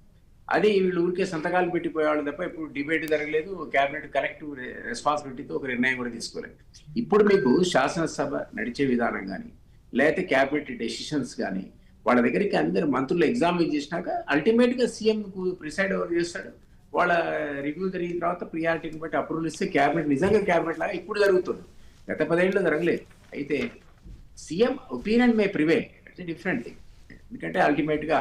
అది వీళ్ళు ఊరికే సంతకాలు పెట్టిపోయేవాళ్ళు తప్ప ఇప్పుడు డిబేట్ జరగలేదు. క్యాబినెట్ కలెక్టివ్ రెస్పాన్సిబిలిటీతో ఒక నిర్ణయం కూడా తీసుకోలేదు. ఇప్పుడు మీకు శాసనసభ నడిచే విధానం కానీ లేకపోతే క్యాబినెట్ డెసిషన్స్ కానీ వాళ్ళ దగ్గరికి అందరు మంత్రులు ఎగ్జామిన్ చేసినాక అల్టిమేట్ గా సీఎం ప్రిసైడ్ ఎవరు చేస్తాడు, వాళ్ళ రివ్యూ జరిగిన తర్వాత ప్రియారిటీని బట్టి అప్రూవల్ ఇస్తే క్యాబినెట్ నిజంగా క్యాబినెట్ లాగా ఇప్పుడు జరుగుతుంది. గత 10 ఏళ్ళలో జరగలేదు. అయితే CM opinion May prevail, it's different thing. ఎందుకంటే అల్టిమేట్ గా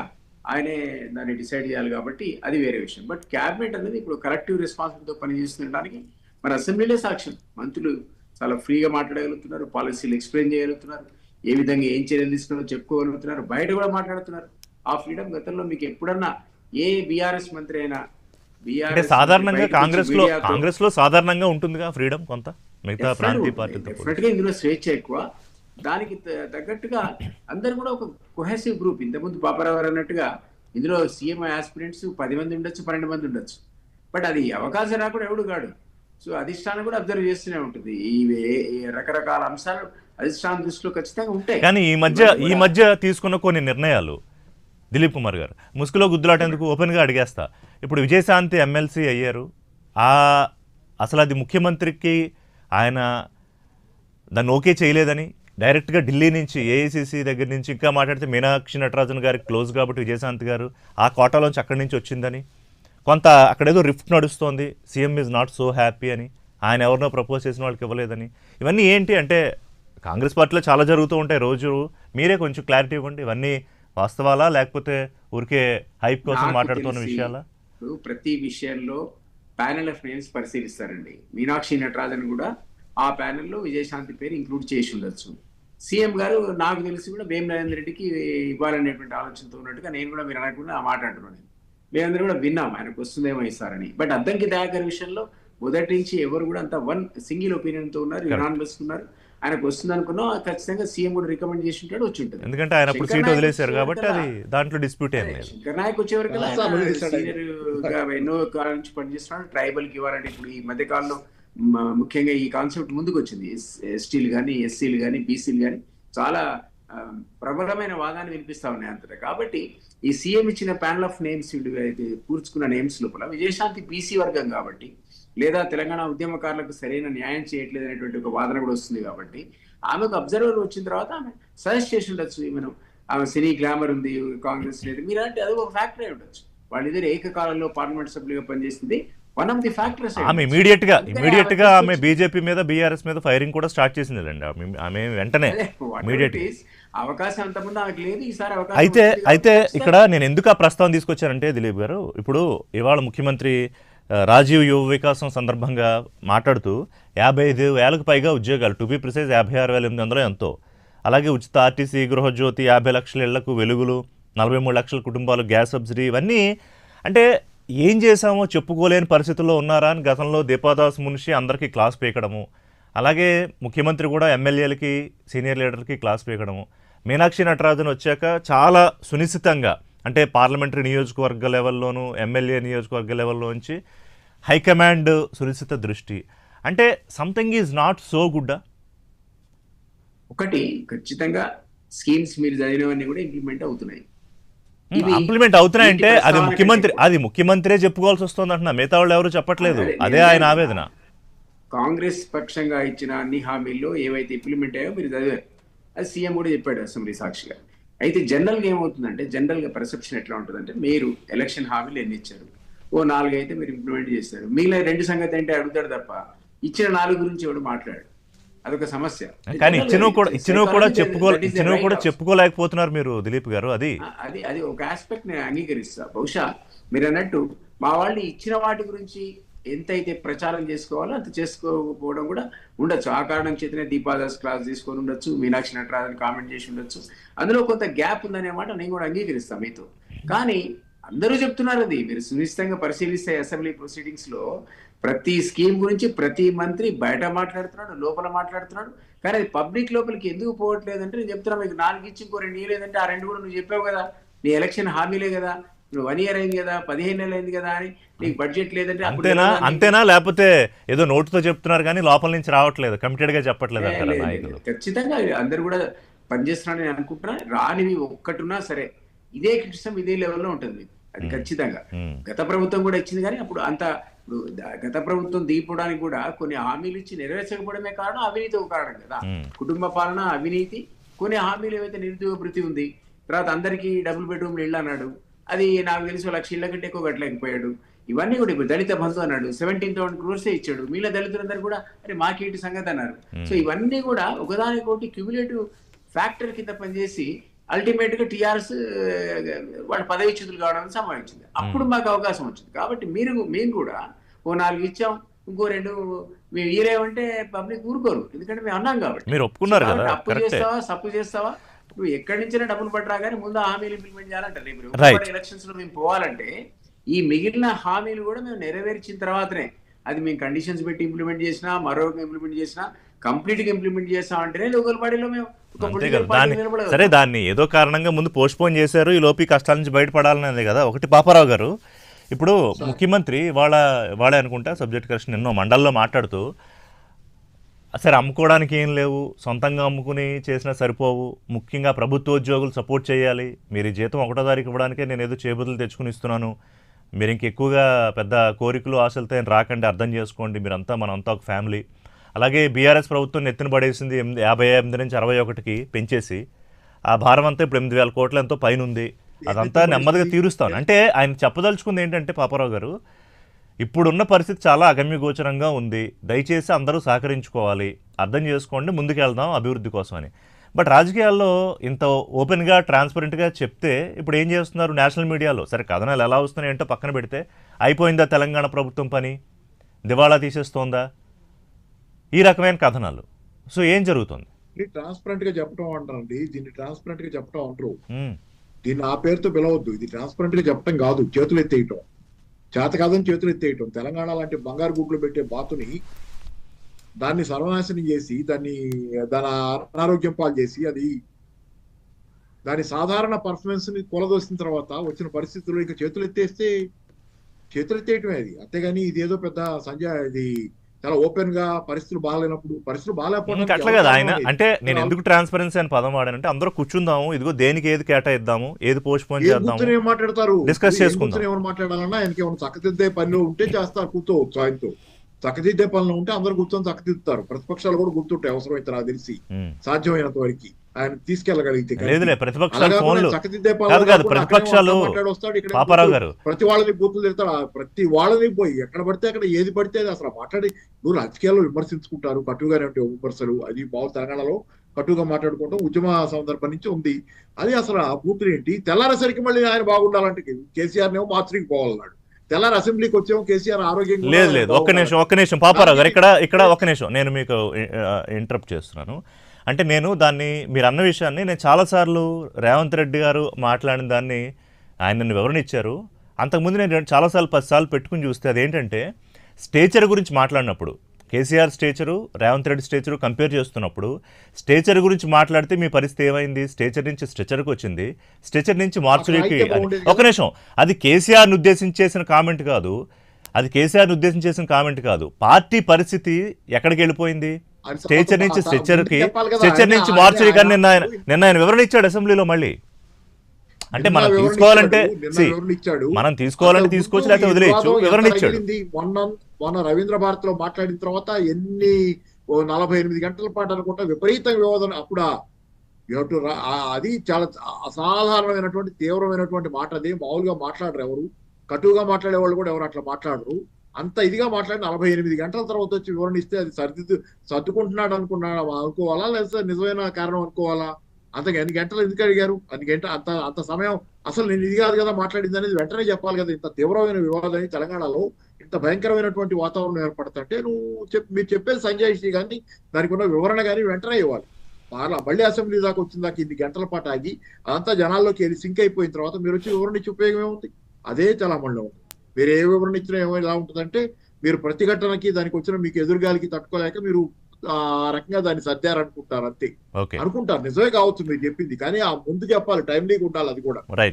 ఆయనే దాన్ని డిసైడ్ చేయాలి కాబట్టి అది వేరే విషయం. బట్ క్యాబినెట్ అనేది ఇప్పుడు కలెక్టివ్ రెస్పాన్సిబిలిటీతో పనిచేస్తుండడానికి మన అసెంబ్లీలే సాక్ష్యం. మంత్రులు చాలా ఫ్రీగా మాట్లాడగలుగుతున్నారు, పాలసీలు ఎక్స్ప్లెయిన్ చేయగలుగుతున్నారు, ఏ విధంగా ఏం చర్యలు తీసుకున్నారో చెప్పుకోగలుగుతున్నారు, బయట కూడా మాట్లాడుతున్నారు. ఆ ఫ్రీడమ్ గతంలో మీకు ఎప్పుడన్నా ఏ బీఆర్ఎస్ మంత్రి అయినా అంటే సాధారణంగా కాంగ్రెస్ లో సాధారణంగా ఉంటుందిగా ఫ్రీడమ్ కొంత, మిగతా ప్రాంతీయ పార్టీతో డెఫినెట్ గా ఇందులో స్వేచ్ఛ ఎక్కువ. దానికి తగ్గట్టుగా అందరు కూడా ఒక కొహెసివ్ గ్రూప్. ఇంతకుముందు పాపారావు గారు అన్నట్టుగా ఇందులో సీఎం ఆస్పిరెంట్స్ 10 మంది ఉండొచ్చు, 12 మంది ఉండొచ్చు. బట్ అది అవకాశం రాకుండా ఎవడు కాడు. సో అధిష్టానం కూడా అబ్జర్వ్ చేస్తూనే ఉంటుంది. ఈ రకరకాల అంశాలు అధిష్టానం దృష్టిలో ఖచ్చితంగా ఉంటాయి. కానీ ఈ మధ్య తీసుకున్న కొన్ని నిర్ణయాలు దిలీప్ కుమార్ గారు ముసుగులో గుద్దులాటేందుకు ఓపెన్గా అడిగేస్తా. ఇప్పుడు విజయశాంతి ఎమ్మెల్సీ అయ్యారు. అసలు అది ముఖ్యమంత్రికి ఆయన దాన్ని ఓకే చేయలేదని డైరెక్ట్గా ఢిల్లీ నుంచి ఏఐసిసి దగ్గర నుంచి ఇంకా మాట్లాడితే మీనాక్షి నటరాజన్ గారికి క్లోజ్ కాబట్టి విజయశాంతి గారు ఆ కోటాలోంచి అక్కడి నుంచి వచ్చిందని కొంత అక్కడేదో రిఫ్ట్ నడుస్తోంది, CM is not so happy అని, ఆయన ఎవరినో ప్రపోజ్ చేసిన వాళ్ళకి ఇవ్వలేదని. ఇవన్నీ ఏంటి అంటే కాంగ్రెస్ పార్టీలో చాలా జరుగుతూ ఉంటాయి రోజు. మీరే కొంచెం క్లారిటీ ఇవ్వండి, ఇవన్నీ వాస్తవాలా లేకపోతే ఊరికే హైప్ కోసం మాట్లాడుతున్న విషయాలా? ప్రతి విషయంలో ప్యానెల్ ఆఫ్ నేమ్స్ పరిశీలిస్తారండి. మీనాక్షి నటరాజన్ కూడా ఆ ప్యానెల్లో విజయశాంతి పేరు ఇంక్లూడ్ చేసి ఉండొచ్చు. సీఎం గారు నాకు తెలిసి కూడా వేం నరేంద్ర రెడ్డికి ఇవ్వాలనేటువంటి ఆలోచనతో ఉన్నట్టుగా నేను కూడా మీరు అనకుండా ఆ మాట అంటున్నాను. మేమందరూ కూడా విన్నాం ఆయనకు వస్తుందేమో ఇస్తారని. బట్ అద్దంకి దయాకర్ విషయంలో మొదటి నుంచి ఎవరు కూడా అంత సింగిల్ ఒపీనియన్ తో ఉన్నారు, యునానిమస్ ఉన్నారు. ఆయనకు వస్తుంది అనుకున్నాం, ఖచ్చితంగా సీఎం కూడా రికమెండ్ చేసి ఉంటాడు, వచ్చి ఉంటుంది. ఎందుకంటే ఆయన అప్పుడు సీట్ వదిలేశారు కాబట్టి అది దాంట్లో డిస్ప్యూట్ ఏం లేదు. శంకర్ నాయక్ వచ్చేవరకు సీనియర్ గా ఎన్నో కాలం నుంచి పనిచేస్తున్నాడు. ట్రైబల్ కి ఇవ్వాలంటే ఇప్పుడు ఈ మధ్య కాలంలో ముఖ్యంగా ఈ కాన్సెప్ట్ ముందుకు వచ్చింది. ఎస్టీలు కానీ, ఎస్సీలు కానీ, బీసీలు కానీ చాలా ప్రబలమైన వాదాన్ని వినిపిస్తా ఉన్నాయి అంతటా. కాబట్టి ఈ సీఎం ఇచ్చిన ప్యానల్ ఆఫ్ నేమ్స్ కూర్చుకున్న నేమ్స్ లోపల విజయశాంతి బీసీ వర్గం కాబట్టి, లేదా తెలంగాణ ఉద్యమకారులకు సరైన న్యాయం చేయట్లేదు అనేటువంటి ఒక వాదన కూడా వస్తుంది. కాబట్టి ఆమెకు అబ్జర్వర్ వచ్చిన తర్వాత ఆమె సజెస్ట్ చేసి ఉండొచ్చు, మనం ఆమె సినీ గ్లామర్ ఉంది, కాంగ్రెస్ లేదు, మీరంటే అది ఒక ఫ్యాక్టర్ అయి ఉండొచ్చు. వాళ్ళిద్దరు ఏకకాలంలో పార్లమెంట్ సభ్యులుగా పనిచేసింది. One of the factors. ఆమె ఇమీడియట్ గా ఆమె బీజేపీ మీద, బీఆర్ఎస్ మీద ఫైరింగ్ కూడా స్టార్ట్ చేసిందండి. ఆమె వెంటనే అవకాశం అంతకుముందు ఆమెకు లేదు, ఈసారి అవకాశం. అయితే ఇక్కడ నేను ఎందుకు ఆ ప్రస్తావన తీసుకొచ్చానంటే దిలీప్ గారు, ఇప్పుడు ఇవాళ ముఖ్యమంత్రి రాజీవ్ యువ వికాసం సందర్భంగా మాట్లాడుతూ 55,000కు పైగా ఉద్యోగాలు, టు బి ప్రిసైజ్ 56,800 ఎంతో, అలాగే ఉచిత ఆర్టీసీ, గృహజ్యోతి, 50 లక్షల ఇళ్లకు వెలుగులు, 43 లక్షల కుటుంబాలు గ్యాస్ సబ్సిడీ, ఇవన్నీ అంటే ఏం చేశామో చెప్పుకోలేని పరిస్థితుల్లో ఉన్నారా అని గతంలో దీపాదాస్ మున్షి అందరికీ క్లాస్ పీకడము, అలాగే ముఖ్యమంత్రి కూడా ఎమ్మెల్యేలకి, సీనియర్ లీడర్కి క్లాస్ పీకడము, మీనాక్షి నటరాజన్ వచ్చాక చాలా సునిశ్చితంగా అంటే పార్లమెంటరీ నియోజకవర్గ లెవెల్లోనూ, ఎమ్మెల్యే నియోజకవర్గ లెవెల్లో నుంచి హైకమాండ్ సునిశ్చిత దృష్టి, అంటే something is not so good. ఒకటి ఖచ్చితంగా స్కీమ్స్ మీరు చదివినవన్నీ కూడా ఇంప్లిమెంట్ అవుతున్నాయి. ఇంప్లిమెంట్ అవుతున్నాయంటే అది ముఖ్యమంత్రే చెప్పుకోవాల్సి వస్తుంది అంటున్నా, మిగతా వాళ్ళు ఎవరు చెప్పట్లేదు. అదే ఆయన ఆవేదన. కాంగ్రెస్ పక్షంగా ఇచ్చిన అన్ని హామీల్లో ఏవైతే ఇంప్లిమెంట్ అయ్యాయో మీరు చదివారు, అది సీఎం కూడా చెప్పాడు అసెంబ్లీ సాక్షిగా. అయితే జనరల్గా ఏమవుతుందంటే, జనరల్గా పర్సెప్షన్ ఎట్లా ఉంటుందంటే, మీరు ఎలక్షన్ హామీలు ఎన్ని ఇచ్చారు, ఓ 4 అయితే మీరు ఇంప్లిమెంట్ చేస్తారు, మిగిలిన 2 సంగతి అంటే అడుగుతాడు తప్ప ఇచ్చిన 4 గురించి ఎవడు మాట్లాడు. అదొక సమస్య. కానీ ఇచ్చినవి కూడా చెప్పుకోలేకపోతున్నారు మీరు దిలీప్ గారు. అది ఒక ఆస్పెక్ట్ నేను అంగీకరిస్తా. బహుశా మీరు అన్నట్టు మా వాళ్ళు ఇచ్చిన వాటి గురించి ఎంతైతే ప్రచారం చేసుకోవాలో అంత చేసుకోకపోవడం కూడా ఉండొచ్చు. ఆ కారణం చేతనే దీపాదాస్ క్లాస్ తీసుకొని ఉండొచ్చు, మీనాక్షి నటరాజన్ కామెంట్ చేసి ఉండొచ్చు. అందులో కొంత గ్యాప్ ఉందనే మాట నేను కూడా అంగీకరిస్తాను మీతో. కానీ అందరూ చెప్తున్నారు, అది మీరు సునిశ్చితంగా పరిశీలిస్తే అసెంబ్లీ ప్రొసీడింగ్స్ లో ప్రతి స్కీమ్ గురించి ప్రతి మంత్రి బయట మాట్లాడుతున్నాడు, లోపల మాట్లాడుతున్నాడు. కానీ అది పబ్లిక్ లోపలికి ఎందుకు పోవట్లేదు అంటే, నేను చెప్తున్నా మీకు 4 ఇచ్చి ఇంకో 2 ఇవ్వలేదంటే ఆ 2 కూడా నువ్వు చెప్పావు కదా, నీ ఎలక్షన్ హామీలే కదా, నువ్వు 1 year అయింది కదా, 15 నెలలు అయింది కదా అని నీకు బడ్జెట్ లేదంటే అంతేనా? లేకపోతే ఏదో నోటుతో చెప్తున్నారు కానీ లోపల నుంచి రావట్లేదు, కమిటెడ్ గా చెప్పట్లేదు అంటారా నాయకులు? ఖచ్చితంగా అందరు కూడా పనిచేస్తున్నారని నేను అనుకుంటున్నా. రానివి ఒక్కటున్నా సరే ఇదే క్రిటిసిజం ఇదే లెవెల్లో ఉంటుంది మీకు, అది ఖచ్చితంగా. గత ప్రభుత్వం కూడా ఇచ్చింది, కానీ అప్పుడు అంత గత ప్రభుత్వం దిగిపోవడానికి కూడా కొన్ని హామీలు ఇచ్చి నెరవేర్చకపోవడమే కారణం, అవినీతి ఒక కారణం కదా. కుటుంబ పాలన, అవినీతి, కొన్ని హామీలు ఏవైతే నిరుద్యోగ భృతి ఉంది, తర్వాత అందరికీ డబుల్ బెడ్రూమ్లు ఇళ్ళు అన్నాడు, అది నాకు తెలిసి 1 లక్ష ఇళ్ళ కంటే ఎక్కువ కట్టలేకపోయాడు. ఇవన్నీ కూడా ఇప్పుడు దళిత బంధు అన్నాడు, 17,000 crores ఇచ్చాడు, మీలో దళితులందరూ కూడా అరే మాకేటి సంగతి అన్నారు. సో ఇవన్నీ కూడా ఒకదానికొకటి క్యూములేటివ్ ఫ్యాక్టర్ కింద పనిచేసి అల్టిమేట్ గా టీఆర్ఎస్ వాళ్ళ పదవిచ్యుతులు కావడానికి సంభవించింది. అప్పుడు మాకు అవకాశం వచ్చింది. కాబట్టి మేము కూడా ఓ 4 ఇచ్చాం, ఇంకో 2 మేము ఇయ్యలేమంటే పబ్లిక్ ఊరుకోరు, ఎందుకంటే మేము అన్నాం కాబట్టి. మీరు ఒప్పుకున్నారు కదా, అప్పు చేస్తావా సప్పు చేస్తావా, నువ్వు ఎక్కడి నుంచైనా డబ్బులు పట్టరా కానీ ముందు ఆ హామీలు ఇంప్లిమెంట్ చేయాలంటారు. ఇప్పుడు ఎలక్షన్స్ లో మేము పోవాలంటే ఈ మిగిలిన హామీలు కూడా మేము నెరవేర్చిన తర్వాతనే, అది మేము కండిషన్స్ పెట్టి ఇంప్లిమెంట్ చేసినా, మరొక ఇంప్లిమెంట్ చేసినా, కంప్లీట్ గా ఇంప్లిమెంట్ చేస్తాం అంటేనే లోకల్ బాడీలో మేము సరే దాన్ని ఏదో కారణంగా ముందు పోస్ట్ పోన్ చేశారు, ఈ లోపి కష్టాల నుంచి బయటపడాలనేది కదా. ఒకటి పాపారావు గారు, ఇప్పుడు ముఖ్యమంత్రి వాళ్ళే అనుకుంటా సబ్జెక్ట్ కరెక్షన్ ఎన్నో మండల్లో మాట్లాడుతూ, సరే అమ్ముకోవడానికి ఏం లేవు, సొంతంగా అమ్ముకుని చేసినా సరిపోవు, ముఖ్యంగా ప్రభుత్వ ఉద్యోగులు సపోర్ట్ చేయాలి, మీరు ఈ జీతం 1వ తారీఖు ఇవ్వడానికే నేను ఏదో చేబుదులు తెచ్చుకుని ఇస్తున్నాను, మీరు ఇంకెక్కువగా పెద్ద కోరికలు ఆశలతో రాకండి, అర్థం చేసుకోండి, మీరంతా మనంతా ఒక ఫ్యామిలీ. అలాగే బీఆర్ఎస్ ప్రభుత్వం నెత్తిన పడేసింది 58 నుంచి 61కి పెంచేసి, ఆ భారం అంతా ఇప్పుడు 8,000 కోట్ల ఎంతో పైన ఉంది, అదంతా నెమ్మదిగా తీరుస్తాను అంటే ఆయన చెప్పదలుచుకుంది ఏంటంటే, పాపారావు గారు ఇప్పుడున్న పరిస్థితి చాలా అగమ్యగోచరంగా ఉంది, దయచేసి అందరూ సహకరించుకోవాలి, అర్థం చేసుకోండి, ముందుకెళ్దాం అభివృద్ధి కోసం అని. బట్ రాజకీయాల్లో ఇంత ఓపెన్గా ట్రాన్స్పరెంట్గా చెప్తే ఇప్పుడు ఏం చేస్తున్నారు నేషనల్ మీడియాలో, సరే కథనాలు ఎలా వస్తున్నాయి ఏంటో పక్కన పెడితే, అయిపోయిందా తెలంగాణ ప్రభుత్వం పని, దివాళా తీసేస్తోందా, ఈ రకమైన కథనాలు. సో ఏం జరుగుతుంది? ట్రాన్స్పరెంట్ గా చెప్పడం అంటారండి, దీన్ని ట్రాన్స్పరెంట్ గా చెప్పడం అంటారు, దీన్ని ఆ పేరుతో పిలవద్దు. ఇది ట్రాన్స్పరెంట్ గా చెప్పడం కాదు, చేతులు ఎత్తేయటం, చేత కాదని చేతులు ఎత్తేయటం. తెలంగాణ లాంటి బంగారు గుడ్లు పెట్టే బాతుని దాన్ని సర్వనాశనం చేసి, దాని అనారోగ్యం పాలు చేసి, అది దాని సాధారణ పర్ఫార్మెన్స్ ని కూలదోసిన తర్వాత వచ్చిన పరిస్థితుల్లో ఇంకా చేతులు ఎత్తేయటమే అది. అంతేగాని ఇదేదో పెద్ద ఇది చాలా ఓపెన్ గా పరిస్థితులు బాగాలేకపోవడం అట్లా కదా ఆయన. అంటే నేను ఎందుకు ట్రాన్స్పరెన్సీ అని పదం వాడానంటే, అందరూ కూర్చుందాము, ఇదిగో దేనికి ఏది కేటాయిద్దాము, ఏది పోస్ట్ పోన్ చేద్దాము, మాట్లాడతారు, డిస్కస్ చేసుకుందాం. ఎవరు మాట్లాడాలన్నా ఆయనకి ఏమైనా చక్కదిద్దే పనిలో ఉంటే చేస్తారు, కూర్చోవచ్చు. ఆయనతో చక్కదిద్దే పనిలో ఉంటే అందరు కూర్చొని చక్కదిద్దుతారు. ప్రతిపక్షాలు కూడా గుర్తుంటాయి అవసరమైతే, నాకు తెలిసి సాధ్యమైనంత వరకు ఆయన తీసుకెళ్ళగలిగితే. ప్రతి వాళ్ళని బూతులు తిడతాడు, ప్రతి వాళ్ళని పోయి ఎక్కడ పడితే అక్కడ ఏది పడితే అది అసలు మాట్లాడి. నువ్వు రాజకీయాల్లో విమర్శించుకుంటారు, కట్టుగానే ఉంటే విమర్శలు, అది బాగు తెలంగాణలో కట్టుగా మాట్లాడుకుంటాం, ఉద్యమ సందర్భం నుంచి ఉంది అది. అసలు ఆ బూతులు ఏంటి, తెల్లారేసరికి మళ్ళీ ఆయన బాగుండాలంటే కేసీఆర్ నేమో మార్చికి పోవాలన్నాడు, తెల్లారి అసెంబ్లీకి వచ్చేమో కేసీఆర్ ఆరోగ్యం లేదు. ఒక్క నిమిషం పాపారావు గారు, ఇక్కడ ఒక్క నిమిషం నేను మీకు ఇంటరప్ట్ చేస్తున్నాను. అంటే నేను దాన్ని మీరు అన్న విషయాన్ని నేను చాలాసార్లు రేవంత్ రెడ్డి గారు మాట్లాడిన దాన్ని ఆయన నన్ను వివరణ ఇచ్చారు. అంతకుముందు నేను చాలాసార్లు 10 సార్లు పెట్టుకుని చూస్తే అదేంటంటే, స్టేచర్ గురించి మాట్లాడినప్పుడు KCR stature Revanth Reddy stature compare చేస్తున్నప్పుడు, స్టేచర్ గురించి మాట్లాడితే మీ పరిస్థితి ఏమైంది, స్టేచర్ నుంచి స్ట్రెచర్కి వచ్చింది, స్ట్రెచర్ నుంచి మార్చురీకి. ఒక నిమిషం, అది కేసీఆర్ని ఉద్దేశించి చేసిన కామెంట్ కాదు, అది కేసీఆర్ ఉద్దేశం చేసిన కామెంట్ కాదు. పార్టీ పరిస్థితి ఎక్కడికి వెళ్ళిపోయింది? స్టేచర్ నుంచి స్ట్రెచ్చర్ నుంచి మార్చురీ కానీ నిన్న ఆయన వివరణ ఇచ్చాడు అసెంబ్లీలో. మళ్ళీ అంటే మనం తీసుకోవాలంటే మనం తీసుకోవాలంటే తీసుకోవచ్చు, లేకపోతే వదిలేయచ్చు. వివరణ ఇచ్చాడు. మొన్న రవీంద్ర భారత్ లో మాట్లాడిన తర్వాత ఎన్ని 48 గంటల పాటు అనుకుంటా విపరీత వివాదం. అప్పుడు అది చాలా అసాధారణమైనటువంటి తీవ్రమైనటువంటి మాట. అది మామూలుగా మాట్లాడరు ఎవరు, కటువుగా మాట్లాడే వాళ్ళు కూడా ఎవరు అట్లా మాట్లాడరు. అంత ఇదిగా మాట్లాడి 48 గంటల తర్వాత వచ్చి వివరణ ఇస్తే అది సర్దుకుంటున్నాడు అనుకోవాలా, లేదా నిజమైన కారణం అనుకోవాలా? అంతకు ఎన్ని గంటలు ఎందుకు అడిగారు? అంత సమయం అసలు నేను ఇది కాదు కదా మాట్లాడింది అనేది వెంటనే చెప్పాలి కదా. ఇంత తీవ్రమైన వివాదాన్ని తెలంగాణలో ఇంత భయంకరమైనటువంటి వాతావరణం ఏర్పడుతుంటే మీరు చెప్పేది సంజయ్ కానీ దానికి ఉన్న వివరణ కానీ వెంటనే ఇవ్వాలి. మళ్ళీ అసెంబ్లీ దాకా వచ్చిన దాకా ఇన్ని గంటల పాటు ఆగి అదంతా జనాల్లోకి వెళ్ళి సింక్ అయిపోయిన తర్వాత మీరు వచ్చి వివరణ ఇచ్చి ఉపయోగం ఏముంది? అదే చాలా మళ్ళీ ఉంది. మీరు ఏ వివరణ ఇచ్చినా ఎలా ఉంటుందంటే మీరు ప్రతిఘటనకి దానికి వచ్చిన మీకు ఎదురుగాలికి తట్టుకోలేక మీరు ఆ రకంగా దాన్ని సర్దారనుకుంటారు, అంతే అనుకుంటారు. నిజమే కావచ్చు మీరు చెప్పింది, కానీ ఆ ముందు చెప్పాలి, టైంలీగా ఉండాలి.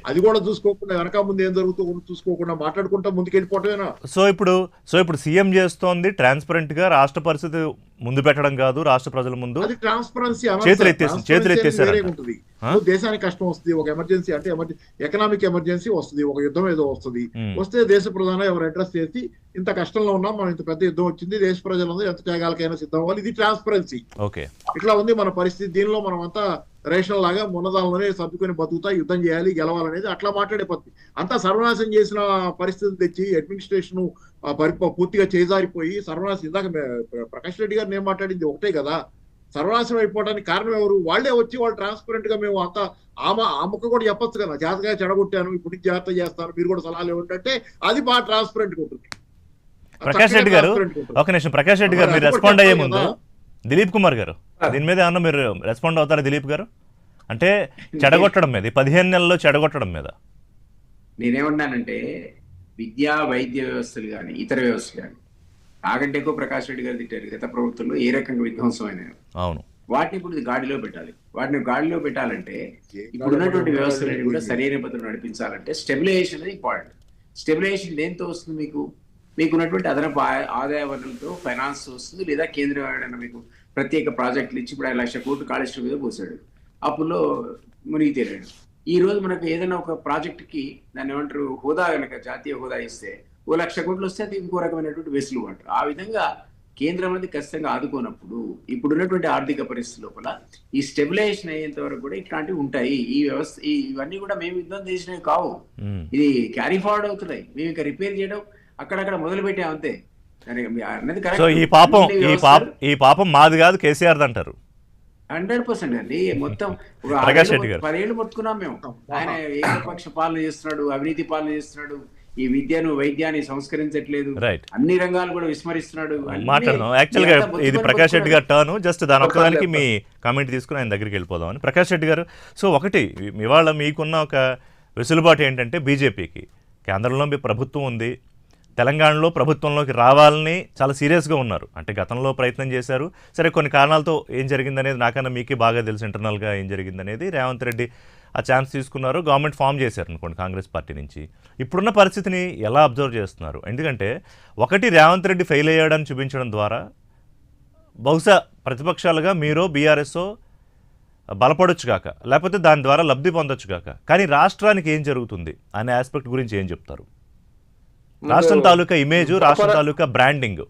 అది కూడా చూసుకోకుండా వెనక ముందు ఏం జరుగుతుందో చూసుకోకుండా మాట్లాడుకుంటా ముందుకు వెళ్ళిపోవటమేనా? సో ఇప్పుడు సీఎం చేస్తోంది ట్రాన్స్పరెంట్ గా రాష్ట్ర పరిస్థితి ముందు పెట్టడం కాదు, రాష్ట్ర ప్రజల ముందు. అది ట్రాన్స్పరెన్సీ చేతులు ఎత్తేసారు. ఉంటుంది. దేశానికి కష్టం వస్తుంది, ఒక ఎమర్జెన్సీ అంటే ఎకనామిక్ ఎమర్జెన్సీ వస్తుంది, ఒక యుద్ధం ఏదో వస్తే దేశ ప్రధాని ఎవరు అడ్రస్ చేసి ఇంత కష్టంలో ఉన్నాం, మనం ఇంత పెద్ద యుద్ధం వచ్చింది, దేశ ప్రజలందరూ ఎంత త్యాగాలకైనా సిద్ధం అవ్వాలి. ఇది ట్రాన్స్పరెన్సీ. ఇట్లా ఉంది మన పరిస్థితి. దీనిలో మనం అంతా రేషన్ లాగా మునదాలనే సర్దుకొని బతుకుతా యుద్ధం చేయాలి, గెలవాలనేది అట్లా మాట్లాడే పద్ధతి. అంతా సర్వనాశం చేసిన పరిస్థితి తెచ్చి అడ్మినిస్ట్రేషన్ పూర్తిగా చేజారిపోయి సర్వనాశం. ఇందాక ప్రకాష్ రెడ్డి గారు నేను మాట్లాడింది ఒకటే కదా, సర్వనాశనం అయిపోవడానికి కారణం ఎవరు? వాళ్ళే వచ్చి వాళ్ళు ట్రాన్స్పరెంట్ గా మేము అంతా ఆమెకు కూడా చెప్పొచ్చు కదా, జాగ్రత్తగా చెడగొట్టాను, ఇప్పుడు నుంచి జాగ్రత్త చేస్తాను, మీరు కూడా సలహాలు ఏమంటే అది బాగా ట్రాన్స్పరెంట్ గా ఉంటుంది. ప్రకాష్ రెడ్డి గారు ఒక నిమిషం, ప్రకాష్ రెడ్డి గారు మీరు రెస్పాండ్ అయ్యే ముందు దిలీప్ కుమార్ గారు దీని మీద ఏమన్నా మీరు రెస్పాండ్ అవుతారా? దిలీప్ గారు అంటే చెడగొట్టడం మీద, 15 నెలల్లో చెడగొట్టడం మీద నేనేమన్నానంటే విద్యా వైద్య వ్యవస్థలు కానీ ఇతర వ్యవస్థలు కానీ నాకంటే ఎక్కువ ప్రకాష్ రెడ్డి గారు తిట్టారు గత ప్రభుత్వంలో ఏ రకంగా విధ్వంసం అయినాయో. అవును, వాటిని ఇప్పుడు గాడిలో పెట్టాలి. వాటిని గాడిలో పెట్టాలంటే ఇప్పుడు ఉన్నటువంటి వ్యవస్థలని కూడా సరైన పద్ధతిలో నడిపించాలంటే స్టెబిలైజేషన్ అనేది ఇంపార్టెంట్. స్టెబిలైజేషన్ దేంతో వస్తుంది? మీకున్నటువంటి అదనపు ఆదాయ వనరులతో ఫైనాన్స్ వస్తుంది, లేదా కేంద్రం మీకు ప్రత్యేక ప్రాజెక్టులు ఇచ్చి ఇప్పుడు 1 లక్ష కోట్లు కాళేశ్వరం మీద పోసాడు, అప్పుల్లో మునిగి తేలాడు. ఈ రోజు మనకు ఏదైనా ఒక ప్రాజెక్టుకి దాన్ని ఏమంటారు హోదా కనుక జాతీయ హోదా ఇస్తే 1 లక్ష కోట్లు వస్తే అది ఇంకో రకమైనటువంటి వెసులుబాటు. ఆ విధంగా కేంద్రం అనేది ఖచ్చితంగా ఆదుకోనప్పుడు ఇప్పుడున్నటువంటి ఆర్థిక పరిస్థితి లోపల ఈ స్టెబిలైజేషన్ అయ్యేంత వరకు కూడా ఇట్లాంటివి ఉంటాయి. ఈ వ్యవస్థ ఇవన్నీ కూడా మేము యుద్ధం చేసినవి కావు, ఇది క్యారీ ఫార్వర్డ్ అవుతున్నాయి. మేము ఇంకా రిపేర్ చేయడం అక్కడక్కడ మొదలు పెట్టాం అంతే. సో ఈ పాపం మాది కాదు, కేసీఆర్ అంటారు. 100% అండి. మొత్తం 10 ఏళ్ళు పట్టుకున్నాం మేము. ఆయన ఏకపక్ష పాలన చేస్తున్నాడు, అవినీతి పాలన చేస్తున్నాడు, ఈ విద్యను వైద్యాన్ని సంస్కరించట్లేదు, అన్ని రంగాలు కూడా విస్మరిస్తున్నాడు. మాట్లాడదాం. యాక్చువల్ గా ఇది ప్రకాష్ రెడ్డి గారు టర్న్, జస్ట్ దాని ఒక్కదానికి మీ కామెంట్ తీసుకుని ఆయన దగ్గరికి వెళ్ళిపోదామని. ప్రకాష్ రెడ్డి గారు, సో ఒకటి ఇవాళ మీకున్న ఒక వెసులుబాటు ఏంటంటే బీజేపీకి కేంద్రంలో మీ ప్రభుత్వం ఉంది, తెలంగాణలో ప్రభుత్వంలోకి రావాలని చాలా సీరియస్గా ఉన్నారు. అంటే గతంలో ప్రయత్నం చేశారు, సరే కొన్ని కారణాలతో ఏం జరిగిందనేది నాకన్నా మీకే బాగా తెలుసు ఇంటర్నల్గా ఏం జరిగిందనేది. రేవంత్ రెడ్డి ఆ ఛాన్స్ తీసుకున్నారు, గవర్నమెంట్ ఫామ్ చేశారు అనుకోండి కాంగ్రెస్ పార్టీ నుంచి. ఇప్పుడున్న పరిస్థితిని ఎలా అబ్జర్వ్ చేస్తున్నారు? ఎందుకంటే ఒకటి రేవంత్ రెడ్డి ఫెయిల్ అయ్యాడని చూపించడం ద్వారా బహుశా ప్రతిపక్షాలుగా మీరో బీఆర్ఎస్ఓ బలపడొచ్చు కాక, లేకపోతే దాని ద్వారా లబ్ధి పొందొచ్చు కాక, కానీ రాష్ట్రానికి ఏం జరుగుతుంది అనే ఆస్పెక్ట్ గురించి ఏం చెప్తారు? రాష్ట్రం తాలూకా ఇమేజ్, రాష్ట్రం తాలూకా బ్రాండింగ్.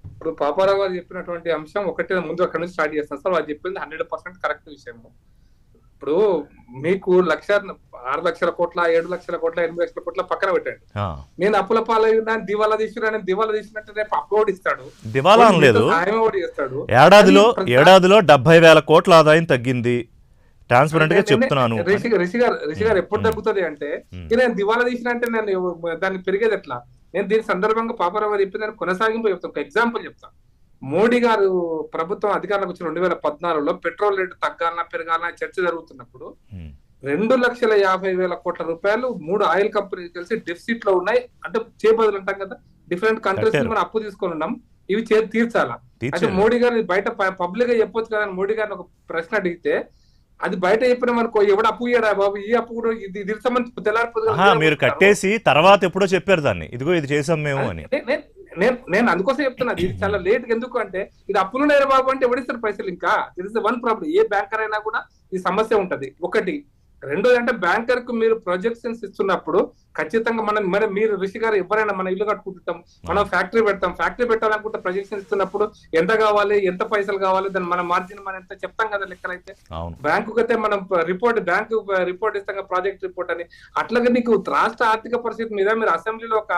ఇప్పుడు పాపారావు గారు చెప్పినటువంటి అంశం ఒకటి ముందు అక్కడ నుంచి స్టార్ట్ చేస్తాను సార్. వాళ్ళు చెప్పింది 100% కరెక్ట్ విషయము. ఇప్పుడు మీకు 6 లక్షల కోట్ల 7 లక్షల కోట్ల 8 లక్షల కోట్ల పక్కన పెట్టండి. నేను అప్పుల పాలైనా దివాలా తీసినట్టు రేపు అప్లోడ్ ఇస్తాడు, దివాలా లేదు, ఏడాదిలో 70,000 కోట్ల ఆదాయం తగ్గింది, ట్రాన్స్పరెంట్ గా చెప్తున్నాను. రిషి గారు ఎప్పుడు తగ్గుతుంది అంటే నేను దివాలా తీసిన అంటే నేను దాన్ని పెరిగేది ఎట్లా? నేను దీని సందర్భంగా పాపారావు గారు చెప్పి దాన్ని కొనసాగింపు చెప్తాను. ఒక ఎగ్జాంపుల్ చెప్తాను. మోడీ గారు ప్రభుత్వం అధికారంలోకి వచ్చిన 2014లో పెట్రోల్ రేటు తగ్గాలన్నా పెరగాలన్నా చర్చ జరుగుతున్నప్పుడు 2,50,000 కోట్ల రూపాయలు 3 ఆయిల్ కంపెనీలు కలిసి డెఫిసిట్ లో ఉన్నాయి. అంటే చేబదులు అంటాం కదా, డిఫరెంట్ కంట్రీస్ మనం అప్పు తీసుకొని ఉన్నాం, ఇవి తీర్చాలా. అయితే మోడీ గారు బయట పబ్లిక్ గా చెప్పొచ్చు కదా. మోడీ గారిని ఒక ప్రశ్న అడిగితే అది బయట చెప్పినామనుకో ఎవడు అప్పు ఇయ్యడా బాబు, ఈ అప్పు కూడా ఇది సంబంధించి మీరు కట్టేసి తర్వాత ఎప్పుడో చెప్పారు దాన్ని, ఇదిగో ఇది చేసాం మేము అని. నేను అందుకోసం చెప్తున్నా, ఇది చాలా లేట్. ఎందుకు అంటే ఇది అప్పులు లేరు బాబు అంటే ఎవడిస్తారు పైసలు? ఇంకా this is one problem. A banker అయినా కూడా ఈ సమస్య ఉంటది ఒకటి. రెండోది అంటే బ్యాంకర్ కు మీరు ప్రొజెక్షన్స్ ఇస్తున్నప్పుడు ఖచ్చితంగా మనం మీరు ఋషి గారు ఎవరైనా మన ఇల్లు కట్టుకుంటాం, మనం ఫ్యాక్టరీ పెడతాం, ఫ్యాక్టరీ పెట్టాలనుకుంటే ప్రొజెక్షన్ ఇస్తున్నప్పుడు ఎంత కావాలి, ఎంత పైసలు కావాలి, దాని మన మార్జిన్ మనం ఎంత చెప్తాం కదా లెక్కలైతే. బ్యాంకు అయితే మనం బ్యాంకు రిపోర్ట్ ఇస్తాం కదా, ప్రాజెక్ట్ రిపోర్ట్ అని. అట్లాగే నీకు రాష్ట్ర ఆర్థిక పరిస్థితి మీద మీరు అసెంబ్లీలో ఒక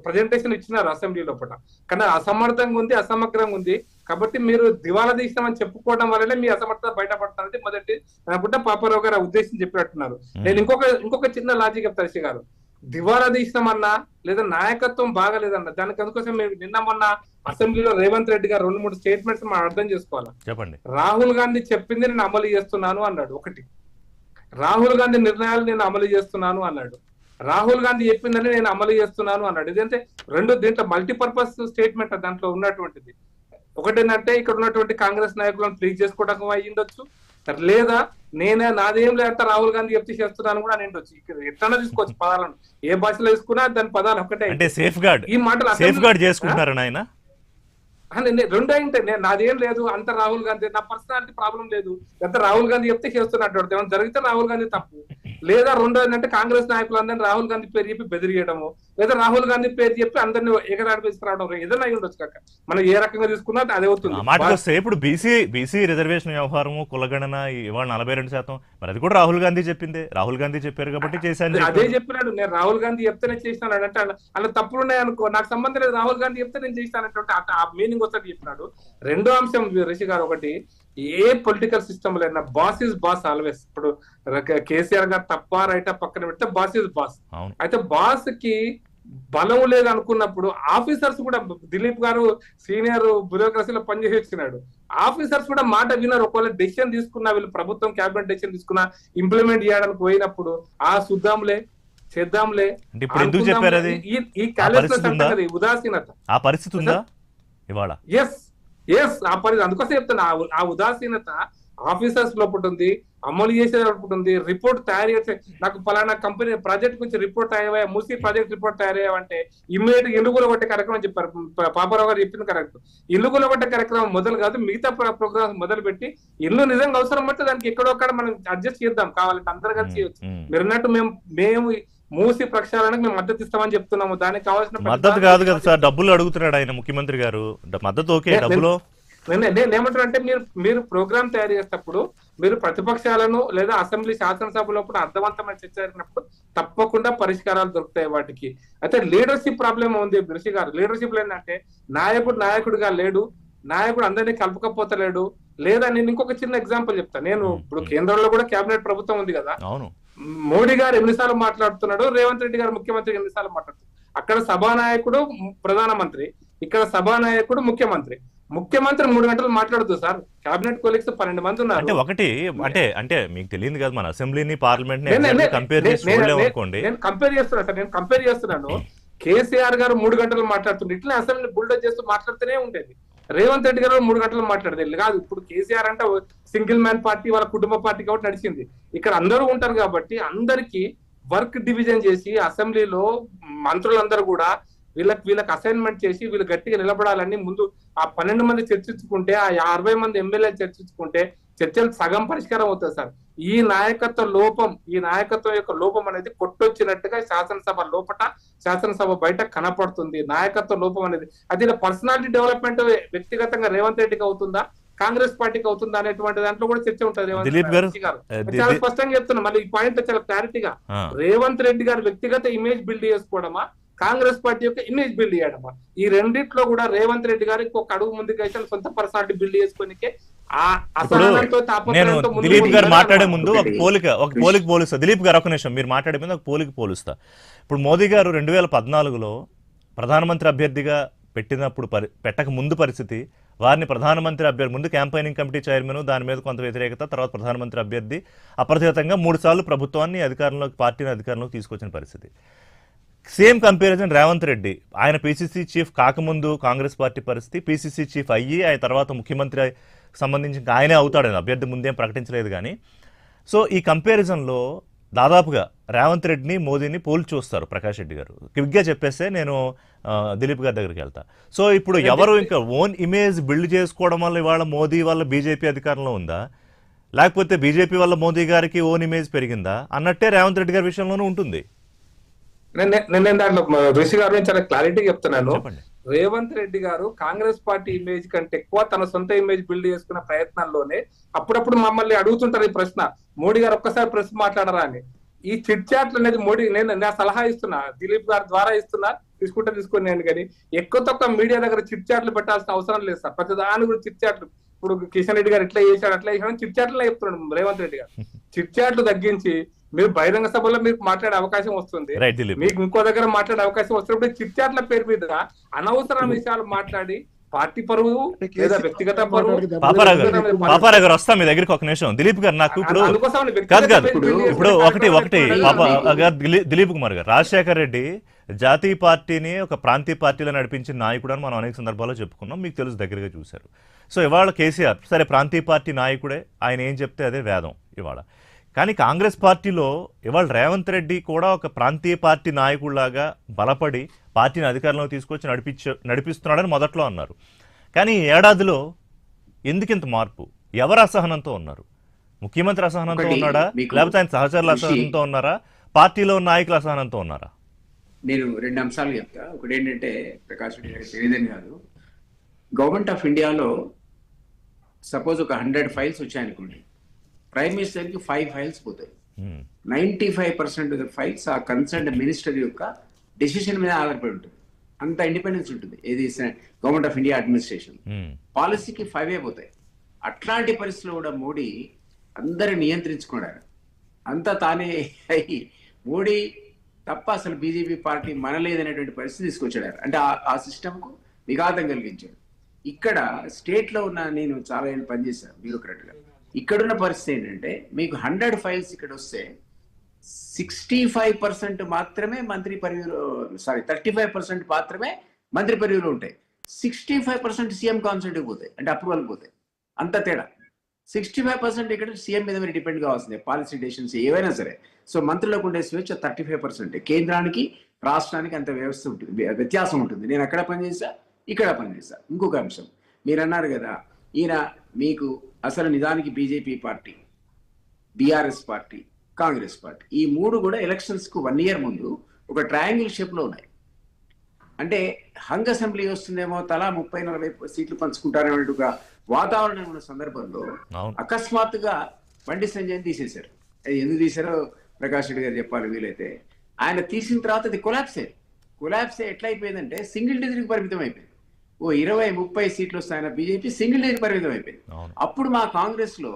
ప్రజెంటేషన్ ఇచ్చినారు అసెంబ్లీ లోపల, కానీ అసమర్థంగా ఉంది, అసమగ్రంగా ఉంది. కాబట్టి మీరు దివాలా తీసినామని చెప్పుకోవడం వల్లనే మీ అసమర్థత బయటపడుతున్నది మొదటి అనుకుంటా పాపారావు గారు ఉద్దేశం చెప్పినట్టున్నారు. నేను ఇంకొక చిన్న లాజిక్ చెప్తాను ఋషి గారు. దివాలా తీసినామన్నా లేదా నాయకత్వం బాగాలేదన్నా, దానికి అందుకోసం మేము నిన్న మొన్న అసెంబ్లీలో రేవంత్ రెడ్డి గారు 2-3 స్టేట్మెంట్స్ మనం అర్థం చేసుకోవాలి. చెప్పండి. రాహుల్ గాంధీ చెప్పింది నేను అమలు చేస్తున్నాను అన్నాడు ఒకటి, రాహుల్ గాంధీ నిర్ణయాలు నేను అమలు చేస్తున్నాను అన్నాడు, రాహుల్ గాంధీ చెప్పిందని నేను అమలు చేస్తున్నాను అన్నాడు. ఇదంటే దీంట్లో మల్టీపర్పస్ స్టేట్మెంట్ దాంట్లో ఉన్నటువంటిది. ఒకటేంటంటే ఇక్కడ ఉన్నటువంటి కాంగ్రెస్ నాయకులను ప్లీజ్ చేసుకోవడం అయ్యిండొచ్చు, లేదా నాదేం లేదంటే రాహుల్ గాంధీ చెప్తే చేస్తున్నాను కూడా అని ఉండొచ్చు. ఎట్లా తీసుకోవచ్చు పదాలను, ఏ భాషలో తీసుకున్నా దాని పదాలు ఒకటే. ఈ మాటలు చేసుకుంటారు ఆయన. రెండో ఏంటే నాదేం లేదు, అంత రాహుల్ గాంధీ, నా పర్సనాలిటీ ప్రాబ్లం లేదు, ఎంత రాహుల్ గాంధీ చెప్తే చేస్తున్నట్టు ఏమైనా జరిగితే రాహుల్ గాంధీ తప్పు. లేదా రెండో ఏంటంటే కాంగ్రెస్ నాయకులు అందరినీ రాహుల్ గాంధీ పేరు చెప్పి బెదిరియడము, లేదా రాహుల్ గాంధీ పేరు చెప్పి అందరినీ ఎగరాడి తీసుకురావడం, ఏదైనా అయి ఉండొచ్చు కాక. మనం ఏ రకంగా తీసుకున్నా అదే అవుతుంది. ఇప్పుడు బీసీ రిజర్వేషన్ వ్యవహారము కులగణన ఇవాళ 42%, మరి అది కూడా రాహుల్ గాంధీ చెప్పిందే, రాహుల్ గాంధీ చెప్పారు కాబట్టి చేశాను. అదే చెప్పినాడు, నేను రాహుల్ గాంధీ చెప్తేనే చేసినాడు అంటే అలా తప్పులు ఉన్నాయనుకో, నాకు సంబంధం లేదు, రాహుల్ గాంధీ చెప్తే నేను చేస్తానంటే ఆ మీనింగ్ వస్తుంది చెప్పినాడు. రెండో అంశం రిషి గారు, ఒకటి ఏ పొలిటికల్ సిస్టమ్ లో బాస్ ఇస్ బాస్ ఆల్వేస్. ఇప్పుడు కేసీఆర్ గారు తప్ప రైటా పక్కన పెడితే బాస్ ఇస్ బాస్. అయితే బాస్ కి బలం లేదు అనుకున్నప్పుడు ఆఫీసర్స్ కూడా, దిలీప్ గారు సీనియర్ బ్యూరోక్రసీలో పనిచేసి వచ్చినాడు, ఆఫీసర్స్ కూడా మాట విన్నారు. ఒకవేళ డెసిషన్ తీసుకున్నా, వీళ్ళు ప్రభుత్వం క్యాబినెట్ డెసిషన్ తీసుకున్నా ఇంప్లిమెంట్ చేయడానికి పోయినప్పుడు చేద్దాంలే ఈ క్యాలెండర్ ఉదాసీనత, ఆ పరిస్థితి ఉందా ఇవాళ? అందుకోసం చెప్తున్నా, ఆ ఉదాసీనత ఆఫీసర్స్ లోపల ఉంది, అమలు చేసే ఉంది. రిపోర్ట్ తయారు చేసే, నాకు పలానా కంపెనీ ప్రాజెక్ట్ గురించి రిపోర్ట్ తయారయ్యా, మూసీ ప్రాజెక్ట్ రిపోర్ట్ తయారయ్యావంటే ఇమ్మీడియట్ ఇల్లుగుల కొట్టే కార్యక్రమం చెప్పారు. పాపారావు గారు చెప్పింది కరెక్ట్. ఇల్లుగుల కొట్టే కార్యక్రమం మొదలు కాదు, మిగతా ప్రోగ్రామ్స్ మొదలు పెట్టి ఇల్లు నిజంగా అవసరం పడితే దానికి ఎక్కడొక్కడ మనం అడ్జస్ట్ చేద్దాం, కావాలంటే అందరు కలిసి చేయొచ్చు. మీరు అన్నట్టు మేము మూసి ప్రక్షాళనకు మేము మద్దతు ఇస్తామని చెప్తున్నాము. దానికి కావాల్సిన మద్దతు కాదు కదా సార్, డబ్బులు అడుగుతున్నాడు ఆయన ముఖ్యమంత్రి గారు. మద్దతు ఓకే, డబ్బులు నేనేమంటారు అంటే మీరు ప్రోగ్రామ్ తయారు చేసేటప్పుడు మీరు ప్రతిపక్షాలను లేదా అసెంబ్లీ శాసనసభ లోపల అర్థవంతమైన చర్చ జరిగినప్పుడు తప్పకుండా పరిష్కారాలు దొరుకుతాయి వాటికి. అయితే లీడర్షిప్ ప్రాబ్లం ఉంది ఋషి గారు. లీడర్షిప్ ఏంటంటే నాయకుడిగా లేడు, నాయకుడు అందరినీ కలుపుకపోతలేడు. లేదా నేను ఇంకొక చిన్న ఎగ్జాంపుల్ చెప్తాను. నేను ఇప్పుడు కేంద్రంలో కూడా కేబినెట్ ప్రభుత్వం ఉంది కదా, మోడీ గారు ఎన్నిసార్లు మాట్లాడుతున్నాడు, రేవంత్ రెడ్డి గారు ముఖ్యమంత్రి ఎన్నిసార్లు మాట్లాడుతున్నాడు. అక్కడ సభానాయకుడు ప్రధానమంత్రి, ఇక్కడ సభానాయకుడు ముఖ్యమంత్రి. 3 గంటలు మాట్లాడుతూ సార్, కేబినెట్ కొలీగ్స్ 12 మంది ఉన్నారు. అంటే ఒకటి అంటే మీకు తెలియదు కదా, మన అసెంబ్లీని పార్లమెంట్ కంపేర్ చేస్తున్నాను. కేసీఆర్ గారు 3 గంటలు మాట్లాడుతుండే, ఇట్లా అసెంబ్లీ బుల్డోజ్ చేస్తూ మాట్లాడుతూనే ఉండేది. రేవంత్ రెడ్డి గారు 3 గంటలు మాట్లాడేది కాదు. ఇప్పుడు కేసీఆర్ అంటే సింగిల్ మ్యాన్ పార్టీ, వాళ్ళ కుటుంబ పార్టీ కాబట్టి నడిచింది. ఇక్కడ అందరూ ఉంటారు కాబట్టి అందరికి వర్క్ డివిజన్ చేసి అసెంబ్లీలో మంత్రులందరూ కూడా వీళ్ళకి అసైన్మెంట్ చేసి వీళ్ళు గట్టిగా నిలబడాలని ముందు ఆ 12 మంది చర్చించుకుంటే, ఆ 60 మంది ఎమ్మెల్యేలు చర్చించుకుంటే చర్చలు సగం పరిష్కారం అవుతుంది సార్. ఈ నాయకత్వం యొక్క లోపం అనేది కొట్టొచ్చినట్టుగా శాసనసభ లోపట శాసనసభ బయట కనపడుతుంది. నాయకత్వ లోపం అనేది అది పర్సనాలిటీ డెవలప్మెంట్ వ్యక్తిగతంగా రేవంత్ రెడ్డికి అవుతుందా, కాంగ్రెస్ పార్టీకి అవుతుందా అనేటువంటి దాంట్లో కూడా చర్చ ఉంటుంది. రేవంత్ రెడ్డి గారు చాలా స్పష్టంగా చెప్తున్నా, మళ్ళీ ఈ పాయింట్ చాలా క్లారిటీగా, రేవంత్ రెడ్డి గారు వ్యక్తిగత ఇమేజ్ బిల్డ్ చేసుకోవడమా, కాంగ్రెస్ పార్టీ యొక్క ఇమేజ్ బిల్డ్ చేయడమా, ఈ రెండిట్లో కూడా రేవంత్ రెడ్డి గారు ఇంకొక అడుగు ముందుకైతే సొంత పర్సనాలిటీ బిల్డ్ చేసుకోనికే నేను దిలీప్ గారు మాట్లాడే ముందు ఒక పోలిక పోలుస్తా. దిలీప్ గారు ఒక నిమిషం, మీరు మాట్లాడే ముందు ఒక పోలిక పోలుస్తా. ఇప్పుడు మోదీ గారు 2014లో ప్రధానమంత్రి అభ్యర్థిగా పెట్టక ముందు పరిస్థితి, వారిని ప్రధానమంత్రి అభ్యర్థి ముందు క్యాంపెయినింగ్ కమిటీ చైర్మన్, దాని మీద కొంత వ్యతిరేకత, తర్వాత ప్రధానమంత్రి అభ్యర్థి, అప్రతిహతంగా 3 సార్లు ప్రభుత్వాన్ని పార్టీని అధికారంలోకి తీసుకొచ్చిన పరిస్థితి. సేమ్ కంపారిజన్ రేవంత్ రెడ్డి, ఆయన పీసీసీ చీఫ్ కాకముందు కాంగ్రెస్ పార్టీ పరిస్థితి, పీసీసీ చీఫ్ అయ్యి ఆయన తర్వాత ముఖ్యమంత్రి సంబంధించి ఇంకా ఆయనే అవుతాడు, అభ్యర్థి ముందేం ప్రకటించలేదు కానీ. సో ఈ కంపారిజన్లో దాదాపుగా రేవంత్ రెడ్డిని మోదీని పోల్చి చూస్తారు ప్రకాష్ రెడ్డి గారు. క్విక్గా చెప్పేస్తే నేను దిలీప్ గారి దగ్గరికి వెళ్తా. సో ఇప్పుడు ఎవరు ఇంకా ఓన్ ఇమేజ్ బిల్డ్ చేసుకోవడం వల్ల ఇవాళ మోదీ వల్ల బీజేపీ అధికారంలో ఉందా, లేకపోతే బీజేపీ వల్ల మోదీ గారికి ఓన్ ఇమేజ్ పెరిగిందా అన్నట్టే రేవంత్ రెడ్డి గారి విషయంలోనూ ఉంటుంది. నేను దాంట్లో ఋషి గారు నేను చాలా క్లారిటీ చెప్తున్నాను. చెప్పండి. రేవంత్ రెడ్డి గారు కాంగ్రెస్ పార్టీ ఇమేజ్ కంటే ఎక్కువ తన సొంత ఇమేజ్ బిల్డ్ చేసుకున్న ప్రయత్నాల్లోనే అప్పుడప్పుడు మమ్మల్ని అడుగుతుంటారు ఈ ప్రశ్న, మోడీ గారు ఒక్కసారి ప్రెస్ మాట్లాడరా అని. ఈ చిట్ చాట్లు అనేది మోడీ, నేను నా సలహా ఇస్తున్నా, దిలీప్ గారి ద్వారా ఇస్తున్నా, తీసుకొని నేను కానీ ఎక్కువ తక్కువ మీడియా దగ్గర చిట్ చాట్లు పెట్టాల్సిన అవసరం లేదు సార్. ప్రతి దాని కూడా చిట్ చాట్లు, ఇప్పుడు కిషన్ రెడ్డి గారు ఇట్లా చేశాడు అట్లా చేశాడు చిట్ చాట్లు చెప్తున్నాడు రేవంత్ రెడ్డి గారు. చిట్ చాట్లు తగ్గించి మీరు బహిరంగ సభలో మీకు మాట్లాడే అవకాశం వస్తుంది, మీకు ఇంకో దగ్గర మాట్లాడే అవకాశం వస్తున్నప్పుడు చిట్ చాట్ల పేరు మీద అనవసర విషయాలు మాట్లాడి పార్టీ పరువు లేదా వ్యక్తిగత పరువు. పాపారావు గారు వస్తాం మీ దగ్గరికి ఒక నిమిషం. దిలీప్ గారు నాకు ఇప్పుడు కాదు ఇప్పుడు ఒకటి దిలీప్ కుమార్ గారు, రాజశేఖర్ రెడ్డి జాతీయ పార్టీని ఒక ప్రాంతీయ పార్టీలో నడిపించిన నాయకుడు అని మనం అనేక సందర్భాల్లో చెప్పుకున్నాం, మీకు తెలుసు, దగ్గరగా చూశారు. సో ఇవాళ కేసీఆర్ సరే ప్రాంతీయ పార్టీ నాయకుడే, ఆయన ఏం చెప్తే అదే వేదం ఇవాళ. కానీ కాంగ్రెస్ పార్టీలో ఇవాళ రేవంత్ రెడ్డి కూడా ఒక ప్రాంతీయ పార్టీ నాయకుడిలాగా బలపడి పార్టీని అధికారంలో తీసుకొచ్చి నడిపిస్తున్నాడని మొదట్లో అన్నారు. కానీ ఈ ఏడాదిలో ఎందుకింత మార్పు? ఎవరు అసహనంతో ఉన్నారు? ముఖ్యమంత్రి అసహనంతో ఉన్నాడా, లేకపోతే ఆయన సహచరుల అసహనంతో ఉన్నారా, పార్టీలో నాయకుల అసహనంతో ఉన్నారా? నేను 2 అంశాలు చెప్తా. ఒకటి ఏంటంటే ప్రకాష్ రెడ్డి గారికి తెలియదని కాదు, గవర్నమెంట్ ఆఫ్ ఇండియాలో సపోజ్ ఒక 100 ఫైల్స్ వచ్చాయనుకోండి, ప్రైమ్ మినిస్టర్కి 5 ఫైల్స్ పోతాయి. 95% ఫైల్స్ ఆ కన్సర్న్ మినిస్టర్ యొక్క డెసిషన్ మీద ఆధారపడి ఉంటుంది. అంత ఇండిపెండెన్స్ ఉంటుంది ఏది గవర్నమెంట్ ఆఫ్ ఇండియా అడ్మినిస్ట్రేషన్. పాలసీకి 5 పోతాయి. అట్లాంటి పరిస్థితుల్లో కూడా మోడీ అందరిని నియంత్రించుకున్నాడు. అంతా తానే అయ్యి మోడీ తప్ప అసలు బీజేపీ పార్టీ మనలేదనేటువంటి పరిస్థితి తీసుకొచ్చాడు. అంటే ఆ సిస్టమ్కు విఘాతం కలిగించాడు. ఇక్కడ స్టేట్లో ఉన్న, నేను చాలా ఏళ్ళు పనిచేశాను బ్యూరోక్రాట్గా, ఇక్కడున్న పరిస్థితి ఏంటంటే మీకు 100 ఫైల్స్ ఇక్కడ వస్తే 65% మాత్రమే మంత్రి పరిధిలో, 35% మాత్రమే మంత్రి పరిధిలో ఉంటాయి. 65% సీఎం కాన్సెంట్కి పోతాయి, అంటే అప్రూవల్కి పోతాయి. అంత తేడా. 65% ఇక్కడ సీఎం మీద మీరు డిపెండ్ కావాల్సిందే, పాలసీ డెసిషన్స్ ఏవైనా సరే. సో మంత్రులకు ఉండే స్వేచ్ఛ 35%. కేంద్రానికి రాష్ట్రానికి అంత వ్యవస్థ ఉంటుంది, వ్యత్యాసం ఉంటుంది. నేను అక్కడ పనిచేసా, ఇక్కడ పనిచేసా. ఇంకొక అంశం మీరు అన్నారు కదా, ఈయన మీకు అసలు నిజానికి BJP party, BRS party, Congress party ఈ 3 కూడా ఎలక్షన్స్కు 1 year ముందు ఒక ట్రయాంగిల్ షేప్లో ఉన్నాయి. అంటే హంగ్ అసెంబ్లీ వస్తుందేమో, తలా 30-40 సీట్లు పంచుకుంటారనే ఒక వాతావరణం ఉన్న సందర్భంలో అకస్మాత్తుగా బండి సంజయ్ని తీసేశారు. అది ఎందుకు తీశారో ప్రకాష్ రెడ్డి గారు చెప్పాలి వీలైతే. ఆయన తీసిన తర్వాత అది కొలాప్స్ ఎట్లా అయిపోయిందంటే సింగిల్ డిజిట్కి పరిమితం అయిపోయింది. 20-30 సీట్లు వస్తాయన్న బీజేపీ సింగిల్ డిజిట్ పరిమితం అయిపోయింది. అప్పుడు మా కాంగ్రెస్ లో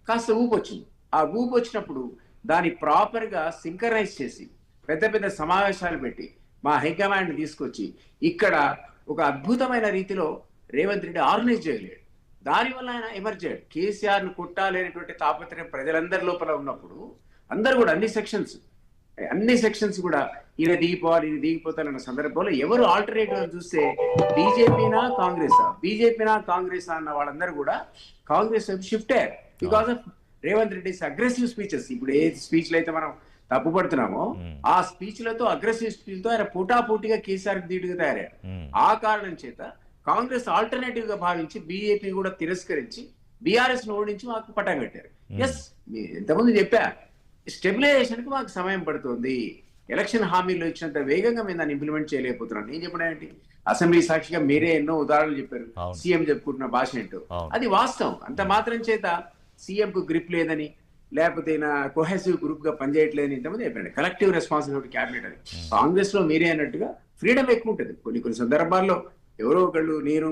కాస్త ఊపు వచ్చింది. ఆ ఊపు వచ్చినప్పుడు దాన్ని ప్రాపర్ గా సింకరైజ్ చేసి పెద్ద సమావేశాలు పెట్టి మా హైకమాండ్ తీసుకొచ్చి ఇక్కడ ఒక అద్భుతమైన రీతిలో రేవంత్ రెడ్డి ఆర్గనైజ్ చేయలేడు. దానివల్ల ఆయన ఎమర్జ్ అయ్యాడు. కేసీఆర్ ను కొట్టాలనేటువంటి తాపత్రయం ప్రజలందరి లోపల ఉన్నప్పుడు అందరు కూడా అన్ని సెక్షన్స్ కూడా ఈయన దిగిపోతారన్న సందర్భంలో ఎవరు ఆల్టర్నేటివ్ అని చూస్తే బీజేపీనా కాంగ్రెసా అన్న వాళ్ళందరూ కూడా కాంగ్రెస్ వైపు షిఫ్ట్ అయ్యారు. Because of Revanth Reddy's aggressive speeches. ఇప్పుడు ఏ స్పీచ్లు అయితే మనం తప్పుపడుతున్నామో ఆ స్పీచ్లతో, అగ్రెసివ్ స్పీచ్లతో ఆయన పోటాపోటీగా కేసీఆర్ ధీటుగా తయారయ్యారు. ఆ కారణం చేత కాంగ్రెస్ ఆల్టర్నేటివ్ గా భావించి బీజేపీ కూడా తిరస్కరించి బీఆర్ఎస్ ను ఓడించి మాకు పట్టం కట్టారు. ఎస్, ఇంతకుముందు చెప్పా, స్టెబిలైజేషన్ కి మాకు సమయం పడుతుంది. ఎలక్షన్ హామీలు ఇచ్చినంత వేగంగా మేము దాన్ని ఇంప్లిమెంట్ చేయలేకపోతున్నాం. నేను చెప్పడం ఏంటి, అసెంబ్లీ సాక్షిగా మీరే ఎన్నో ఉదాహరణలు చెప్పారు. సీఎం చెప్పుకుంటున్న భాష ఏంటో అది వాస్తవం. అంత మాత్రం చేత సీఎం కు గ్రిప్ లేదని, లేకపోతే కోహెసివ్ గ్రూప్ గా పనిచేయట్లేదని ఇంతమంది చెప్పండి. కలెక్టివ్ రెస్పాన్సిబిలిటీ క్యాబినెట్ అని. కాంగ్రెస్ లో మీరే అన్నట్టుగా ఫ్రీడమ్ ఎక్కువ ఉంటుంది. కొన్ని సందర్భాల్లో ఎవరో ఒకళ్ళు నేను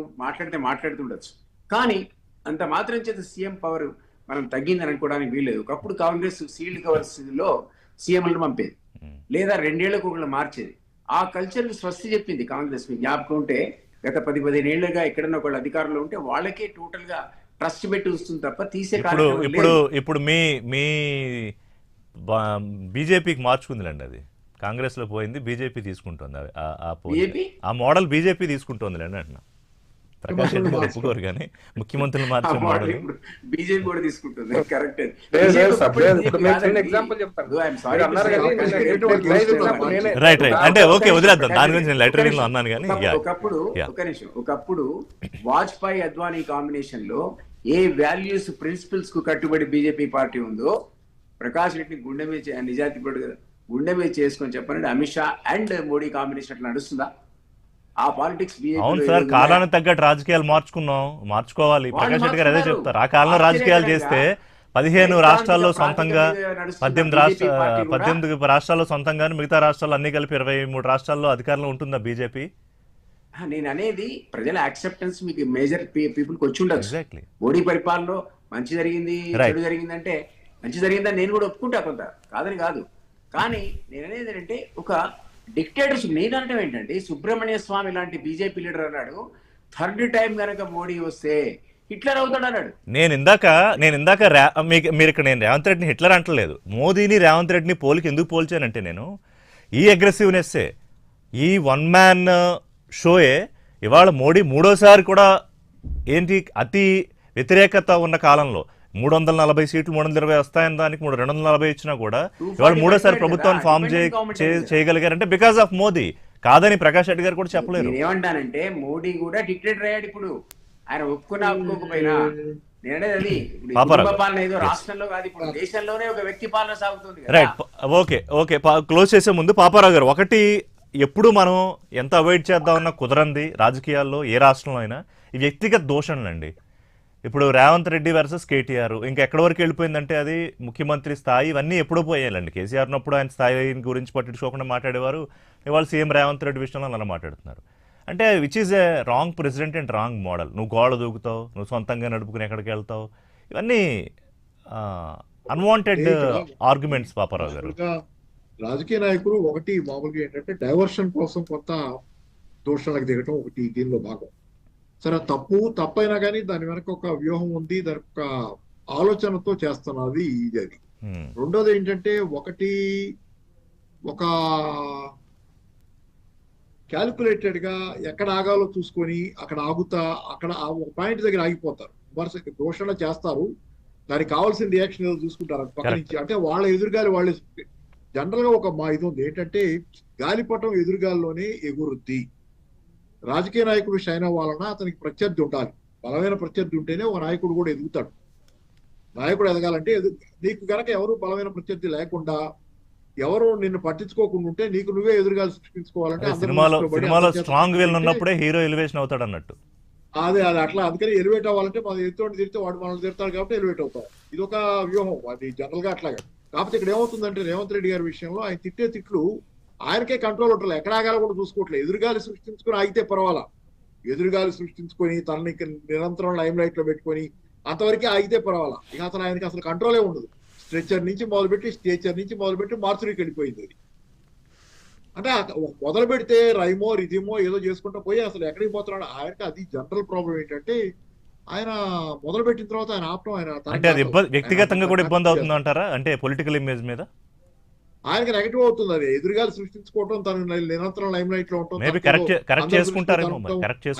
మాట్లాడుతుండొచ్చు, కానీ అంత మాత్రం చేత సీఎం పవర్ మనం తగ్గిందని అనుకోవడానికి వీల్లేదు. ఒకప్పుడు కాంగ్రెస్ సీల్డ్ కవర్స్ లో సీఎంలను పంపేది, లేదా 2 ఏళ్లకు ఒకళ్ళు మార్చేది. ఆ కల్చర్ స్వస్తి చెప్పింది కాంగ్రెస్. మీకు జ్ఞాపకం ఉంటే గత 10-15 ఏళ్లుగా ఎక్కడన్నా ఒకళ్ళు అధికారంలో ఉంటే వాళ్ళకే టోటల్ గా ట్రస్ట్ పెట్టి వస్తుంది తప్ప తీసే ఇప్పుడు మీ బీజేపీకి మార్చుకుందిలేండి. అది కాంగ్రెస్ లో పోయింది, బీజేపీ తీసుకుంటుంది. ఆ మోడల్ బీజేపీ తీసుకుంటుందిలేండి అంటున్నా. ప్రకాష్ రెడ్డి గారు ఒప్పుకోరు కానీ ముఖ్యమంత్రులు మార్చే మోడల్ బీజేపీ కూడా తీసుకుంటుంది. కరెక్ట్. ఎగ్జాంపుల్ చెప్తాను. రైట్ అంటే ఓకే వదిలేద్దాం దాని గురించి నేను లైటర్ లో అన్నాను కానీ ఒకప్పుడు వాజ్పేయి అద్వానీ కాంబినేషన్ లో ఏ వాల్యూస్ ప్రిన్సిపల్స్ కు కట్టుబడి బీజేపీ పార్టీ ఉందో ప్రకాష్ రెడ్డిని గుండె మీద నిజాయితీ పడు గుండె మీద చేసుకొని చెప్పండి. అమిత్ షా అండ్ మోడీ కాంబినేషన్ అట్లా నడుస్తుందా? ఆ పాలిటిక్స్ అవును సార్, కాలానికి తగ్గట్టు రాజకీయాలు మార్చుకోవాలి. ప్రకాష్ రెడ్డి గారు అదే చెప్తారు. ఆ కాలంలో రాజకీయాలు చేస్తే 15 రాష్ట్రాల్లో సొంతంగా 18 రాష్ట్రాల్లో సొంతంగానే మిగతా రాష్ట్రాల్లో అన్ని కలిపి 23 రాష్ట్రాల్లో అధికారంలో ఉంటుందా బీజేపీ? నేను అనేది ప్రజల యాక్సెప్టెన్స్ మీకు మేజర్ పీపుల్కి వచ్చి ఉండదు. మోడీ పరిపాలనలో మంచి జరిగింది చెడు జరిగిందంటే మంచి జరిగిందని నేను కూడా ఒప్పుకుంటా, కొంత కాదని కాదు. కానీ నేను అనేది ఏంటంటే ఒక డిక్టేటర్షిప్. నేను అనడం ఏంటంటే సుబ్రహ్మణ్య స్వామి లాంటి బీజేపీ లీడర్ అన్నాడు థర్డ్ టైం కనుక మోడీ వస్తే హిట్లర్ అవుతాడు అన్నాడు. నేను ఇందాక మీరు ఇక్కడ నేను రేవంత్ రెడ్డిని హిట్లర్ అంటలేదు. మోదీని రేవంత్ రెడ్డిని ఎందుకు పోల్చానంటే నేను ఈ అగ్రెసివ్నెస్సే, ఈ వన్ మ్యాన్ షోయే ఇవాళ మోడీ మూడోసారి కూడా ఏంటి అతి వ్యతిరేకత ఉన్న కాలంలో 340 సీట్లు 320 వస్తాయని దానికి 240 ఇచ్చినా కూడా ఇవాళ మూడోసారి ప్రభుత్వాన్ని ఫామ్ చేయగలిగారంటే బికాస్ ఆఫ్ మోదీ. కాదని ప్రకాష్ రెడ్డి గారు కూడా చెప్పలేరు. ఏమంటానంటే మోడీ కూడా డిక్టేటర్ అయ్యాడు. ఇప్పుడు ఆయన ఒప్పుకోకపోయినా నేననేది అది పాలన ఏదో రాష్ట్రంలో కాదు, ఇప్పుడు దేశంలోనే ఒక వ్యక్తి పాలన సాగుతుంది. రైట్, ఓకే క్లోజ్ చేసే ముందు పాపారావు గారు, ఒకటి ఎప్పుడు మనం ఎంత అవాయిడ్ చేద్దామన్నా కుదరంది రాజకీయాల్లో ఏ రాష్ట్రంలో అయినా ఈ వ్యక్తిగత దోషణలండి. ఇప్పుడు రేవంత్ రెడ్డి వర్సెస్ కేటీఆర్ ఇంకా ఎక్కడి వరకు వెళ్ళిపోయిందంటే అది ముఖ్యమంత్రి స్థాయి ఇవన్నీ ఎప్పుడో పోయాలండి. కేసీఆర్ ఉన్నప్పుడు ఆయన స్థాయి గురించి పట్టించుకోకుండా మాట్లాడేవారు. ఇవాళ సీఎం రేవంత్ రెడ్డి విషయంలో అలా మాట్లాడుతున్నారు. అంటే which is a wrong president and wrong model. నువ్వు గోడ దూకుతావు, నువ్వు సొంతంగా నడుపుకుని ఎక్కడికి వెళ్తావు, ఇవన్నీ అన్వాంటెడ్ ఆర్గ్యుమెంట్స్ పాపారావు గారు. రాజకీయ నాయకులు ఒకటి మామూలుగా ఏంటంటే డైవర్షన్ కోసం కొంత దోషాలకు దిగటం ఒకటి దీనిలో భాగం. సరే తప్పైనా కానీ దాని వెనక ఒక వ్యూహం ఉంది, దాని ఒక ఆలోచనతో చేస్తున్నది ఇది. అది రెండోది ఏంటంటే ఒకటి ఒక క్యాలిక్యులేటెడ్ గా ఎక్కడ ఆగాలో చూసుకొని అక్కడ ఆగుతా అక్కడ ఒక పాయింట్ దగ్గర ఆగిపోతారు. వరుసకి దోషణ చేస్తారు, దానికి కావాల్సిన రియాక్షన్ ఏదో చూసుకుంటారు పక్క నుంచి. అంటే వాళ్ళ ఎదురుగాలి వాళ్ళే జనరల్ గా ఒక ఇది ఉంది ఏంటంటే గాలిపటం ఎదురుగాల్లోనే ఎగురుద్ది. రాజకీయ నాయకుడు షైన్ అవ్వాలన్నా అతనికి ప్రత్యర్థి ఉండాలి. బలమైన ప్రత్యర్థి ఉంటేనే ఒక నాయకుడు కూడా ఎదుగుతాడు. నాయకుడు ఎదగాలంటే నీకు గనక ఎవరు బలమైన ప్రత్యర్థి లేకుండా ఎవరు నిన్ను పట్టించుకోకుండా ఉంటే నీకు నువ్వే ఎదురుగాలి సృష్టించుకోవాలంటే సినిమాలో స్ట్రాంగ్ విల్ ఉన్నప్పుడే హీరో ఎలివేషన్ అవుతాడు అన్నట్టు. అదే అట్లా అందుకని ఎలివేట్ అవ్వాలంటే మనం ఎదుటి తిరిగితే వాడు మనల్ని తిడతాడు కాబట్టి ఎలివేట్ అవుతాం. ఇది ఒక వ్యూహం, అది జనరల్ గా అట్లాగా. కాకపోతే ఇక్కడ ఏమవుతుందంటే రేవంత్ రెడ్డి గారి విషయంలో ఆయన తిట్టే తిట్లు ఆయనకే కంట్రోల్ ఉంటుంది. ఎక్కడ ఆగాలో కూడా చూసుకోవట్లేదు. ఎదురుగాలి సృష్టించుకొని ఆగితే పర్వాలా, ఎదురుగాలి సృష్టించుకొని తనని నిరంతరం లైమ్ లైట్ లో పెట్టుకొని అంతవరకే ఆగితే పర్వాలా. ఇక అసలు ఆయనకి అసలు కంట్రోలే ఉండదు. స్ట్రెచర్ నుంచి మొదలుపెట్టి మార్చురీకి వెళ్ళిపోయింది. అది అంటే మొదలు పెడితే రైమో రిధిమో ఏదో చేసుకుంటూ పోయి అసలు ఎక్కడికి పోతున్నాడు ఆయనకి. అది జనరల్ ప్రాబ్లం ఏంటంటే ఆయన మొదలు పెట్టిన తర్వాత ఆయన ఆపడం ఆయన వ్యక్తిగతంగా కూడా ఇబ్బంది అవుతుంది అంటారా? అంటే పొలిటికల్ ఇమేజ్ మీద ఆయనకి నెగటివ్ అవుతుంది. అది ఎదురుగాలి సృష్టించుకోవడం, తను నిరంతరం లైమ్ లైట్ లో ఉంటాం,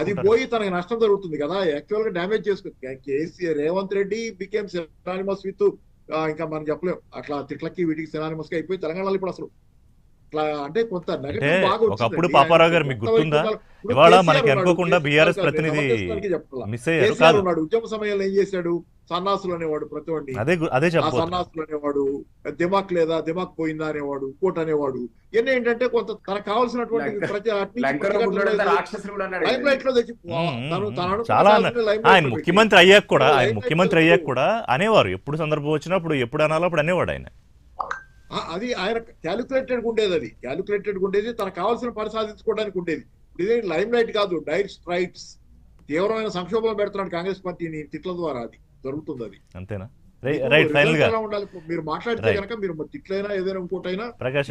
అది పోయి తనకి నష్టం జరుగుతుంది కదా. యాక్చువల్ గా డ్యామేజ్ చేసుకుంది. Revanth Reddy became synonymous with ఇంకా మనం చెప్పలేం అట్లా తిట్లకి వీటికి సినానిమస్ గా అయిపోయి తెలంగాణలో ఇప్పుడు అసలు అంటే కొంత ఒకప్పుడు పాపారావు గారు మీకు గుర్తుందా, ఇవాళ మనకి అనుకోకుండా బీఆర్ఎస్ ప్రతినిధి మిస్ అయ్యారు. ఉద్యమ సమయంలో ఏం చేశాడు? సన్నాసులు అనేవాడు ప్రతి వాడిని, సన్నాసులు అనేవాడు, దిమాక్ లేదా దిమాక్ పోయిందా అనేవాడు, కోట్ అనేవాడు. ఇవన్నీ ఏంటంటే కొంత తనకు కావాల్సినటువంటి లైమ్ లైట్ లో తెచ్చి ఆయన ముఖ్యమంత్రి అయ్యాక కూడా అనేవారు. ఎప్పుడు సందర్భం వచ్చినప్పుడు ఎప్పుడు అనాలో అప్పుడు అనేవాడు ఆయన. అది ఆయన క్యాలిక్యులేటెడ్ ఉండేది. అది క్యాలిక్యులేటెడ్ ఉండేది, తనకు కావాల్సిన పని సాధించుకోవడానికి ఉండేది. ఇదే లైమ్ లైట్ కాదు, డైర్ స్ట్రైట్స్. తీవ్రమైన సంక్షోభం పెడుతున్నాడు కాంగ్రెస్ పార్టీని తిట్ల ద్వారా. అది జరుగుతుంది. అది అంతేనా? ఉండాలి. మీరు మాట్లాడితే కనుక మీరు తిట్లైనా ఏదైనా ఇంకోటైనా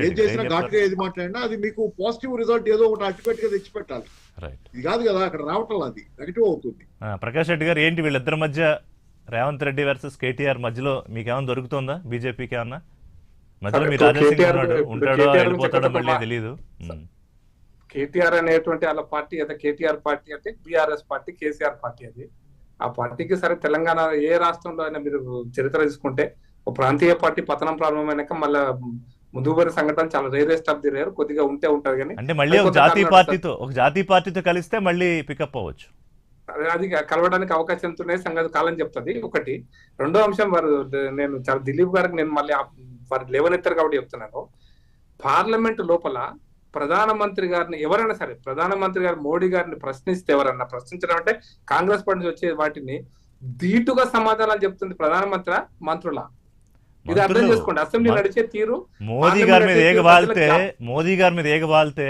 ఏం చేసినా ఘాటుగా ఏది మాట్లాడినా అది మీకు పాజిటివ్ రిజల్ట్ ఏదో ఒకటి అల్టిమేట్ గా తెచ్చి పెట్టాలి. ఇది కాదు కదా అక్కడ రావటం, అది నెగటివ్ అవుతుంది. ప్రకాష్ రెడ్డి గారు, ఏంటి వీళ్ళిద్దరి మధ్య రేవంత్ రెడ్డి వర్సెస్ కేటీఆర్ మధ్యలో మీకేమైనా దొరుకుతుందా? బీజేపీకి ఏమన్నా మధ్యలో మీరు రాజాసింగ్ ఉంటాడో వెళ్ళిపోతాడో మళ్ళీ తెలీదు. కేటీఆర్ అనేటువంటి వాళ్ళ పార్టీ అయితే కేటీఆర్ పార్టీ అంటే బీఆర్ఎస్ పార్టీ, కేసీఆర్ పార్టీ అది. ఆ పార్టీకి సరే తెలంగాణ ఏ రాష్ట్రంలో అయినా మీరు చరిత్ర తీసుకుంటే ఒక ప్రాంతీయ పార్టీ పతనం ప్రారంభమైనాక మళ్ళీ ముందుకు పోయిన సంఘటన చాలా రేరెస్ట్ ఆఫ్ ది రేర్, కొద్దిగా ఉంటే ఉంటది కానీ అంటే మళ్ళీ ఒక జాతీయ పార్టీతో కలిస్తే మళ్ళీ పికప్ అవ్వచ్చు. అది కలవడానికి అవకాశం ఎంతున్నాయి సంగతి కాలం చెప్తుంది ఒకటి. రెండో అంశం వారు నేను చాలా దిలీప్ గారికి నేను మళ్ళీ వారు లేవనెత్తారు కాబట్టి చెప్తున్నాను. పార్లమెంట్ లోపల ప్రధానమంత్రి గారిని ఎవరైనా సరే, ప్రధానమంత్రి గారు మోడీ గారిని ప్రశ్నిస్తే, ఎవరన్నా ప్రశ్నించడం అంటే కాంగ్రెస్ పార్టీ నుంచి వచ్చే వాటిని ధీటుగా సమాధానాలు చెప్తుంది ప్రధానమంత్రి మంత్రుల. ఇది అర్థం చేసుకోండి. అసెంబ్లీ నడిచే తీరు మోదీ గారి మీద ఏగవాళ్తే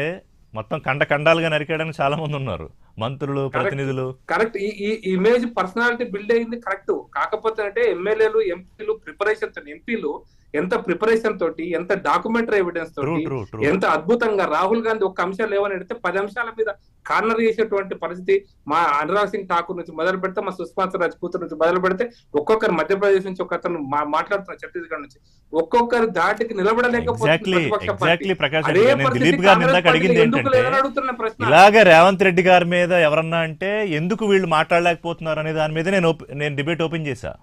మొత్తం ఖండాలుగా నరికేయడానికి చాలా మంది ఉన్నారు, మంత్రులు, ప్రతినిధులు. కరెక్ట్. ఈ ఇమేజ్ పర్సనాలిటీ బిల్డ్ అయింది కరెక్ట్. కాకపోతే అంటే ఎమ్మెల్యేలు, ఎంపీలు ప్రిపరేషన్, ఎంపీలు ఎంత ప్రిపరేషన్ తోటి, ఎంత డాక్యుమెంటరీ ఎవిడెన్స్ తోటి, ఎంత అద్భుతంగా రాహుల్ గాంధీ ఒక అంశాలు ఏమని అడిగితే 10 అంశాల మీద కార్నర్ చేసేటువంటి పరిస్థితి. మా అనురాగ్ సింగ్ ఠాకూర్ నుంచి మొదలు పెడితే, మా సుష్మా స్వరాజ్ కూతురు నుంచి మొదలు పెడితే, ఒక్కొక్కరు మధ్యప్రదేశ్ నుంచి ఒక అతను మాట్లాడుతున్న ఛత్తీస్గఢ్ నుంచి, ఒక్కొక్కరు దాటికి నిలబడలేకపోతుంది. ఇలాగే రేవంత్ రెడ్డి గారి మీద ఎవరన్నా అంటే ఎందుకు వీళ్ళు మాట్లాడలేకపోతున్నారు అనే దాని మీద నేను డిబేట్ ఓపెన్ చేశా.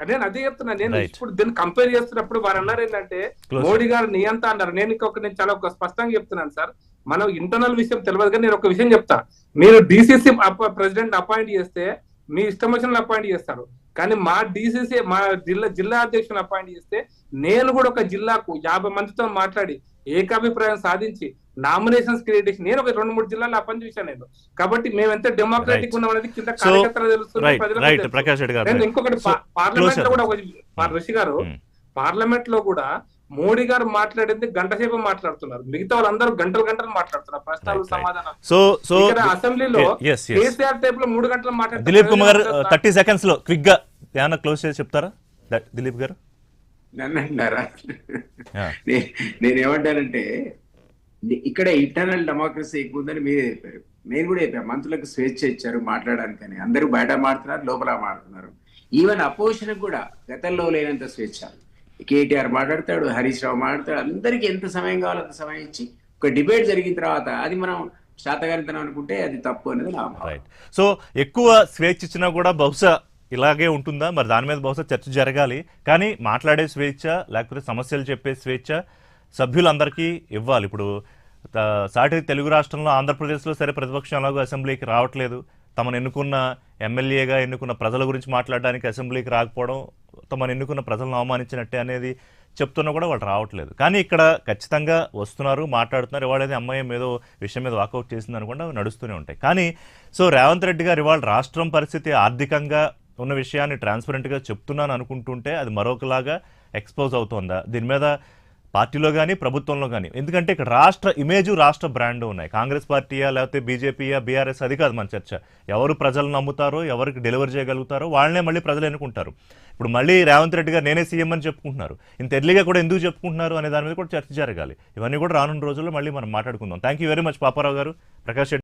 నేను అదే చెప్తున్నా. నేను ఇప్పుడు దీన్ని కంపేర్ చేస్తున్నప్పుడు వారు అన్నారు ఏంటంటే మోడీ గారు నియంత అన్నారు. నేను చాలా స్పష్టంగా చెప్తున్నాను సార్, మనం ఇంటర్నల్ విషయం తెలియదు కానీ నేను ఒక విషయం చెప్తా. మీరు డిసిసి ప్రెసిడెంట్ అపాయింట్ చేస్తే మీ ఇష్టం వచ్చిన అపాయింట్ చేస్తారు, కానీ మా డిసిసి, మా జిల్లా అధ్యక్షుని అపాయింట్ చేస్తే నేను కూడా ఒక జిల్లాకు 50 మందితో మాట్లాడి ఏకాభిప్రాయం సాధించి నామినేషన్స్ క్రియేట్ చేసి నేను ఒక 2-3 జిల్లాలో అపాయింట్ చేశాను నేను. కాబట్టి మేము ఎంత డెమోక్రాటిక్ ఉన్నాం అనేది కింద కార్యకర్తలు తెలుస్తుంది. ఇంకొకటి పార్లమెంట్ లో కూడా ఋషి గారు, పార్లమెంట్ లో కూడా మోడీ గారు మాట్లాడింది గంట సేపు మాట్లాడుతున్నారు, మిగతా వాళ్ళందరూ గంటలు మాట్లాడుతున్నారు ప్రశ్నలు సమాధానాలు. అసెంబ్లీలో కేసీఆర్ టైప్ లో 3 గంటలు మాట్లాడుతున్నారు. దిలీప్ కుమార్ 30 seconds లో క్విక్ గా ఏమైనా క్లోజ్ చేసి చెప్తారా దిలీప్ గారు? నన్ను అంటారా? నేనేమంటానంటే ఇక్కడ ఇంటర్నల్ డెమోక్రసీ ఎక్కువ ఉందని మీరే చెప్పారు, నేను కూడా చెప్పాను. మంత్రులకు స్వేచ్ఛ ఇచ్చారు మాట్లాడడానికని, అందరూ బయట మాడుతున్నారు, లోపల మాడుతున్నారు. ఈవెన్ అపోజిషన్ కూడా గతంలో లేనంత స్వేచ్ఛ. కేటీఆర్ మాట్లాడతాడు, హరీష్ రావు మాట్లాడతాడు, అందరికీ ఎంత సమయం కావాలో అంత సమయం ఇచ్చి ఒక డిబేట్ జరిగిన తర్వాత అది మనం శాతగారితనం అనుకుంటే అది తప్పు అనేది నా భావన. సో ఎక్కువ స్వేచ్ఛ ఇచ్చినా కూడా బహుశా ఇలాగే ఉంటుందా? మరి దాని మీద బహుశా చర్చ జరగాలి. కానీ మాట్లాడే స్వేచ్ఛ, లేకపోతే సమస్యలు చెప్పే స్వేచ్ఛ సభ్యులందరికీ ఇవ్వాలి. ఇప్పుడు సాటి తెలుగు రాష్ట్రంలో ఆంధ్రప్రదేశ్లో సరే ప్రతిపక్షంలాగా అసెంబ్లీకి రావట్లేదు, తమను ఎన్నుకున్న ఎమ్మెల్యేగా ఎన్నుకున్న ప్రజల గురించి మాట్లాడడానికి అసెంబ్లీకి రాకపోవడం తమను ఎన్నుకున్న ప్రజలను అవమానించినట్టే అనేది చెప్తున్నా కూడా వాళ్ళు రావట్లేదు. కానీ ఇక్కడ ఖచ్చితంగా వస్తున్నారు, మాట్లాడుతున్నారు. ఇవాళ అమ్మాయి ఏదో విషయం మీద వాకౌట్ చేసింది అనుకుంటే అవి నడుస్తూనే ఉంటాయి. కానీ సో రేవంత్ రెడ్డి గారు ఇవాళ రాష్ట్రం పరిస్థితి ఆర్థికంగా ఉన్న విషయాన్ని ట్రాన్స్పరెంట్గా చెప్తున్నాను అనుకుంటుంటే అది మరొకలాగా ఎక్స్పోజ్ అవుతోందా? దీని మీద పార్టీలో కానీ ప్రభుత్వంలో కానీ, ఎందుకంటే ఇక్కడ రాష్ట్ర ఇమేజు, రాష్ట్ర బ్రాండ్ ఉన్నాయి. కాంగ్రెస్ పార్టీయా లేకపోతే బీజేపీయా బీఆర్ఎస్ అది కాదు మన చర్చ. ఎవరు ప్రజలు నమ్ముతారో, ఎవరికి డెలివరీ చేయగలుగుతారో వాళ్ళనే మళ్ళీ ప్రజలు ఎన్నుకుంటారు. ఇప్పుడు మళ్ళీ రేవంత్ రెడ్డి గారు నేనే సీఎం అని చెప్పుకుంటున్నారు, ఇంత ఎర్లీగా కూడా ఎందుకు చెప్పుకుంటున్నారు అనే దాని మీద కూడా చర్చ జరగాలి. ఇవన్నీ కూడా రానున్న రోజుల్లో మళ్ళీ మనం మాట్లాడుకుందాం. Thank you very much Paparao గారు, ప్రకాష్ రెడ్డి.